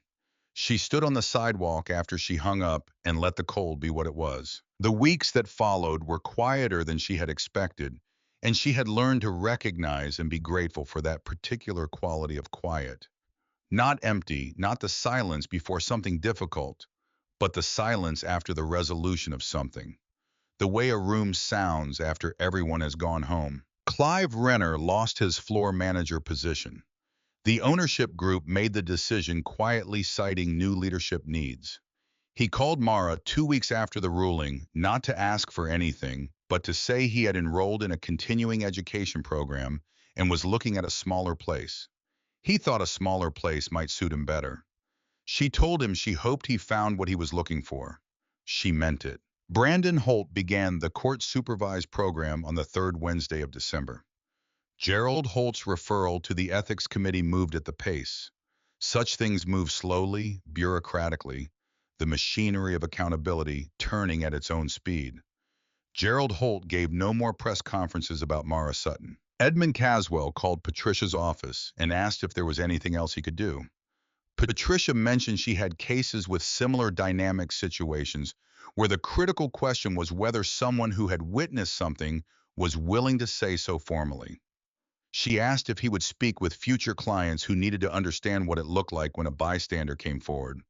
She stood on the sidewalk after she hung up and let the cold be what it was. The weeks that followed were quieter than she had expected, and she had learned to recognize and be grateful for that particular quality of quiet. Not empty, not the silence before something difficult, but the silence after the resolution of something. The way a room sounds after everyone has gone home. Clive Renner lost his floor manager position. The ownership group made the decision quietly, citing new leadership needs. He called Mara 2 weeks after the ruling, not to ask for anything, but to say he had enrolled in a continuing education program and was looking at a smaller place. He thought a smaller place might suit him better. She told him she hoped he found what he was looking for. She meant it. Brandon Holt began the court-supervised program on the third Wednesday of December. Gerald Holt's referral to the ethics committee moved at the pace. Such things move slowly, bureaucratically, the machinery of accountability turning at its own speed. Gerald Holt gave no more press conferences about Mara Sutton. Edmund Caswell called Patricia's office and asked if there was anything else he could do. Patricia mentioned she had cases with similar dynamic situations where the critical question was whether someone who had witnessed something was willing to say so formally. She asked if he would speak with future clients who needed to understand what it looked like when a bystander came forward.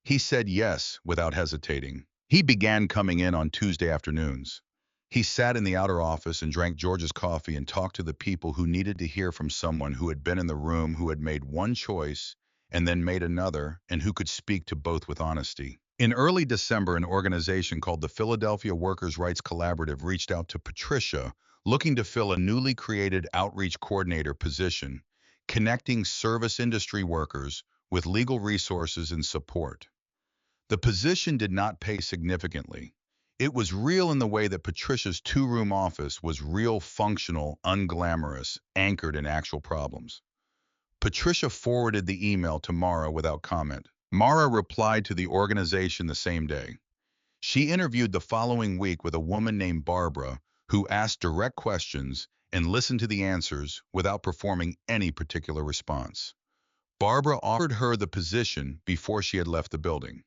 He said yes without hesitating. He began coming in on Tuesday afternoons. He sat in the outer office and drank George's coffee and talked to the people who needed to hear from someone who had been in the room, who had made one choice and then made another, and who could speak to both with honesty. In early December, an organization called the Philadelphia Workers' Rights Collaborative reached out to Patricia, looking to fill a newly created outreach coordinator position, connecting service industry workers with legal resources and support. The position did not pay significantly. It was real in the way that Patricia's two-room office was real, functional, unglamorous, anchored in actual problems. Patricia forwarded the email to Mara without comment. Mara replied to the organization the same day. She interviewed the following week with a woman named Barbara, who asked direct questions and listened to the answers without performing any particular response. Barbara offered her the position before she had left the building.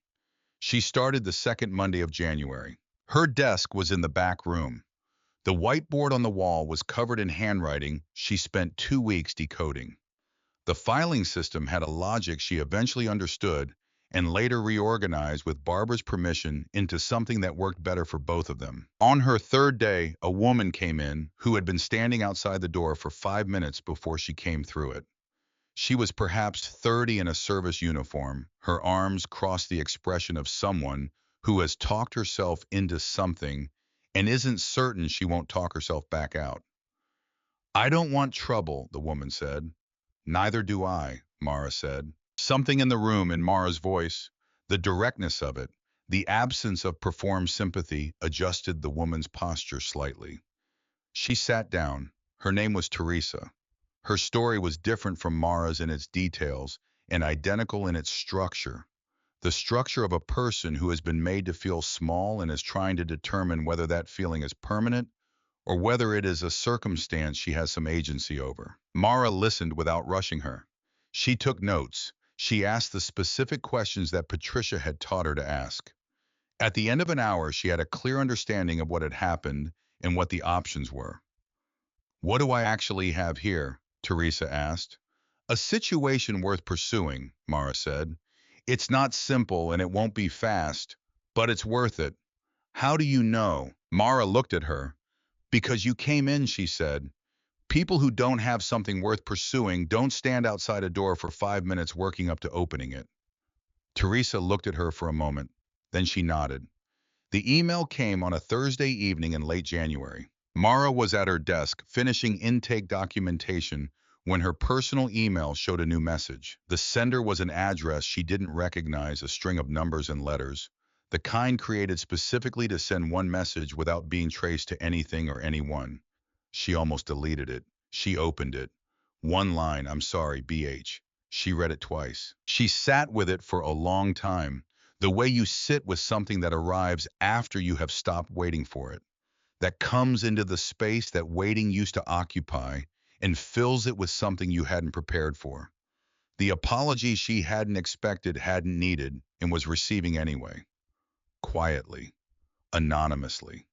She started the second Monday of January. Her desk was in the back room. The whiteboard on the wall was covered in handwriting she spent 2 weeks decoding. The filing system had a logic she eventually understood and later reorganized with Barbara's permission into something that worked better for both of them. On her third day, a woman came in who had been standing outside the door for 5 minutes before she came through it. She was perhaps 30 in a service uniform. Her arms crossed the expression of someone who has talked herself into something and isn't certain she won't talk herself back out. I don't want trouble, the woman said. Neither do I, Mara said. Something in the room, in Mara's voice, the directness of it, The absence of performed sympathy adjusted the woman's posture slightly. She sat down. Her name was Teresa. Her story was different from Mara's in its details and identical in its structure. The structure of a person who has been made to feel small and is trying to determine whether that feeling is permanent or whether it is a circumstance she has some agency over. Mara listened without rushing her. She took notes. She asked the specific questions that Patricia had taught her to ask. At the end of an hour, she had a clear understanding of what had happened and what the options were. What do I actually have here? Teresa asked. A situation worth pursuing, Mara said. It's not simple and it won't be fast, but it's worth it. How do you know? Mara looked at her. Because you came in, she said. People who don't have something worth pursuing don't stand outside a door for 5 minutes working up to opening it. Teresa looked at her for a moment. Then she nodded. The email came on a Thursday evening in late January. Mara was at her desk finishing intake documentation when her personal email showed a new message. The sender was an address she didn't recognize, a string of numbers and letters, the kind created specifically to send one message without being traced to anything or anyone. She almost deleted it. She opened it. One line, I'm sorry, BH. She read it twice. She sat with it for a long time, the way you sit with something that arrives after you have stopped waiting for it, that comes into the space that waiting used to occupy and fills it with something you hadn't prepared for. The apology she hadn't expected, hadn't needed, and was receiving anyway. Quietly, anonymously,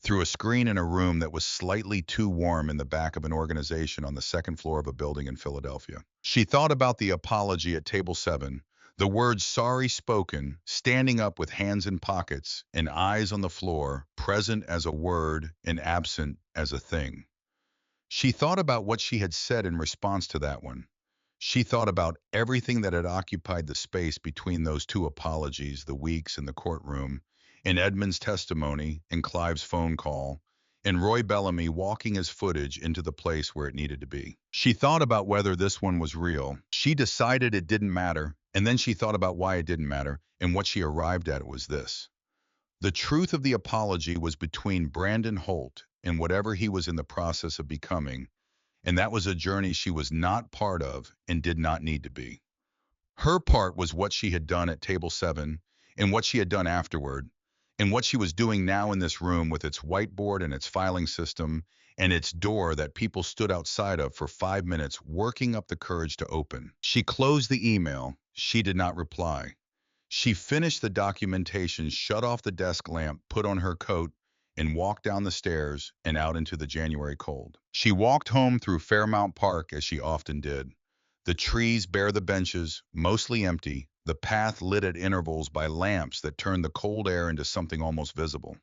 through a screen in a room that was slightly too warm in the back of an organization on the second floor of a building in Philadelphia. She thought about the apology at table 7, the words sorry spoken, standing up with hands in pockets and eyes on the floor, present as a word and absent as a thing. She thought about what she had said in response to that one. She thought about everything that had occupied the space between those two apologies, the weeks in the courtroom, in Edmund's testimony, in Clive's phone call, and Roy Bellamy walking his footage into the place where it needed to be. She thought about whether this one was real. She decided it didn't matter, and then she thought about why it didn't matter, and what she arrived at was this. The truth of the apology was between Brandon Holt and whatever he was in the process of becoming, and that was a journey she was not part of and did not need to be. Her part was what she had done at table 7 and what she had done afterward, and what she was doing now in this room with its whiteboard and its filing system and its door that people stood outside of for 5 minutes working up the courage to open. She closed the email. She did not reply. She finished the documentation, shut off the desk lamp, put on her coat, and walked down the stairs and out into the January cold. She walked home through Fairmount Park as she often did. The trees bare the benches, mostly empty, the path lit at intervals by lamps that turned the cold air into something almost visible.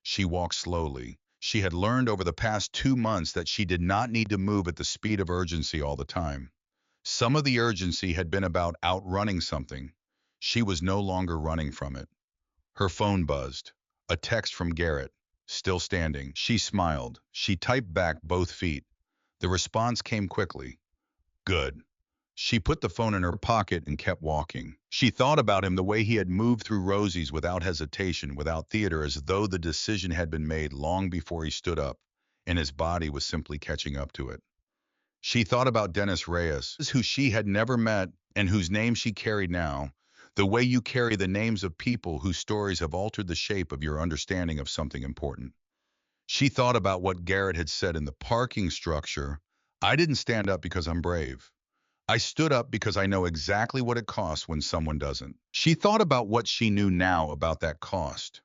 She walked slowly. She had learned over the past 2 months that she did not need to move at the speed of urgency all the time. Some of the urgency had been about outrunning something. She was no longer running from it. Her phone buzzed. A text from Garrett. Still standing. She smiled. She typed back both feet. The response came quickly. Good. She put the phone in her pocket and kept walking. She thought about him the way he had moved through Rosie's without hesitation, without theater, as though the decision had been made long before he stood up, and his body was simply catching up to it. She thought about Dennis Reyes, who she had never met and whose name she carried now, the way you carry the names of people whose stories have altered the shape of your understanding of something important. She thought about what Garrett had said in the parking structure. I didn't stand up because I'm brave. I stood up because I know exactly what it costs when someone doesn't. She thought about what she knew now about that cost.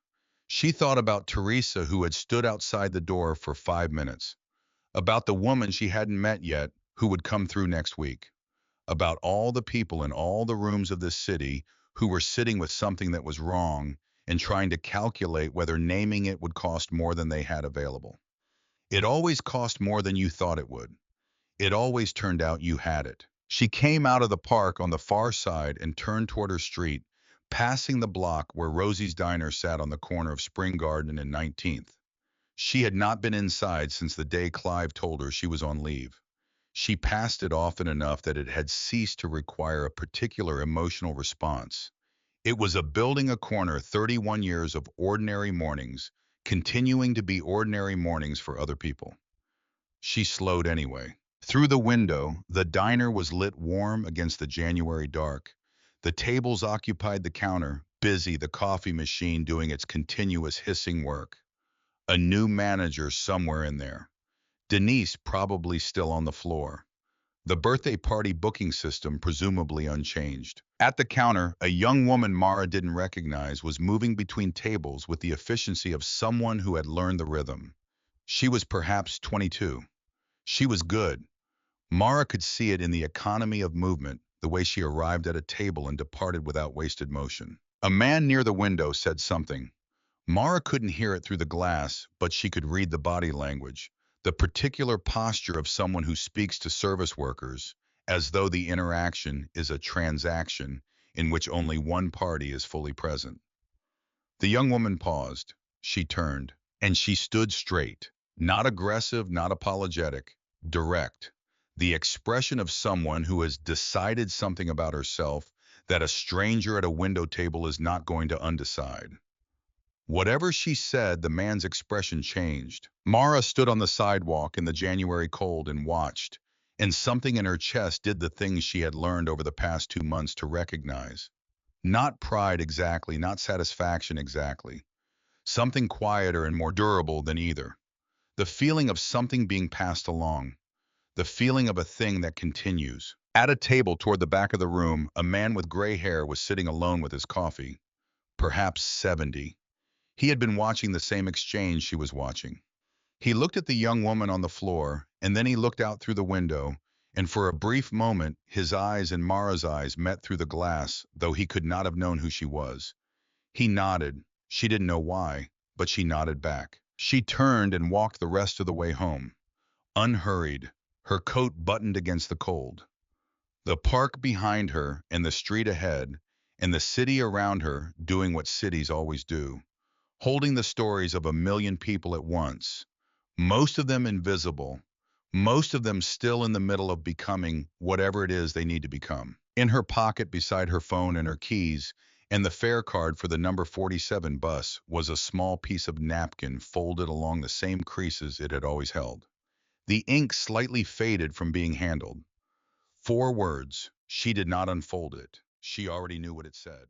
She thought about Teresa, who had stood outside the door for 5 minutes, about the woman she hadn't met yet who would come through next week, about all the people in all the rooms of this city who were sitting with something that was wrong and trying to calculate whether naming it would cost more than they had available. It always cost more than you thought it would. It always turned out you had it. She came out of the park on the far side and turned toward her street, passing the block where Rosie's Diner sat on the corner of Spring Garden and 19th. She had not been inside since the day Clive told her she was on leave. She passed it often enough that it had ceased to require a particular emotional response. It was a building a corner 31 years of ordinary mornings, continuing to be ordinary mornings for other people. She slowed anyway. Through the window, the diner was lit warm against the January dark. The tables occupied the counter, busy, the coffee machine doing its continuous hissing work. A new manager somewhere in there. Denise probably still on the floor. The birthday party booking system presumably unchanged. At the counter, a young woman Mara didn't recognize was moving between tables with the efficiency of someone who had learned the rhythm. She was perhaps 22. She was good. Mara could see it in the economy of movement, the way she arrived at a table and departed without wasted motion. A man near the window said something. Mara couldn't hear it through the glass, but she could read the body language, the particular posture of someone who speaks to service workers, as though the interaction is a transaction in which only one party is fully present. The young woman paused. She turned, and she stood straight, not aggressive, not apologetic, direct. The expression of someone who has decided something about herself that a stranger at a window table is not going to undecide. Whatever she said, the man's expression changed. Mara stood on the sidewalk in the January cold and watched, and something in her chest did the things she had learned over the past 2 months to recognize. Not pride exactly, not satisfaction exactly. Something quieter and more durable than either. The feeling of something being passed along. The feeling of a thing that continues. At a table toward the back of the room, a man with gray hair was sitting alone with his coffee. Perhaps 70. He had been watching the same exchange she was watching. He looked at the young woman on the floor, and then he looked out through the window, and for a brief moment, his eyes and Mara's eyes met through the glass, though he could not have known who she was. He nodded. She didn't know why, but she nodded back. She turned and walked the rest of the way home, unhurried, her coat buttoned against the cold. The park behind her and the street ahead, and the city around her doing what cities always do, holding the stories of a million people at once, most of them invisible, most of them still in the middle of becoming whatever it is they need to become. In her pocket beside her phone and her keys, and the fare card for the number 47 bus was a small piece of napkin folded along the same creases it had always held. The ink slightly faded from being handled. 4 words. She did not unfold it. She already knew what it said.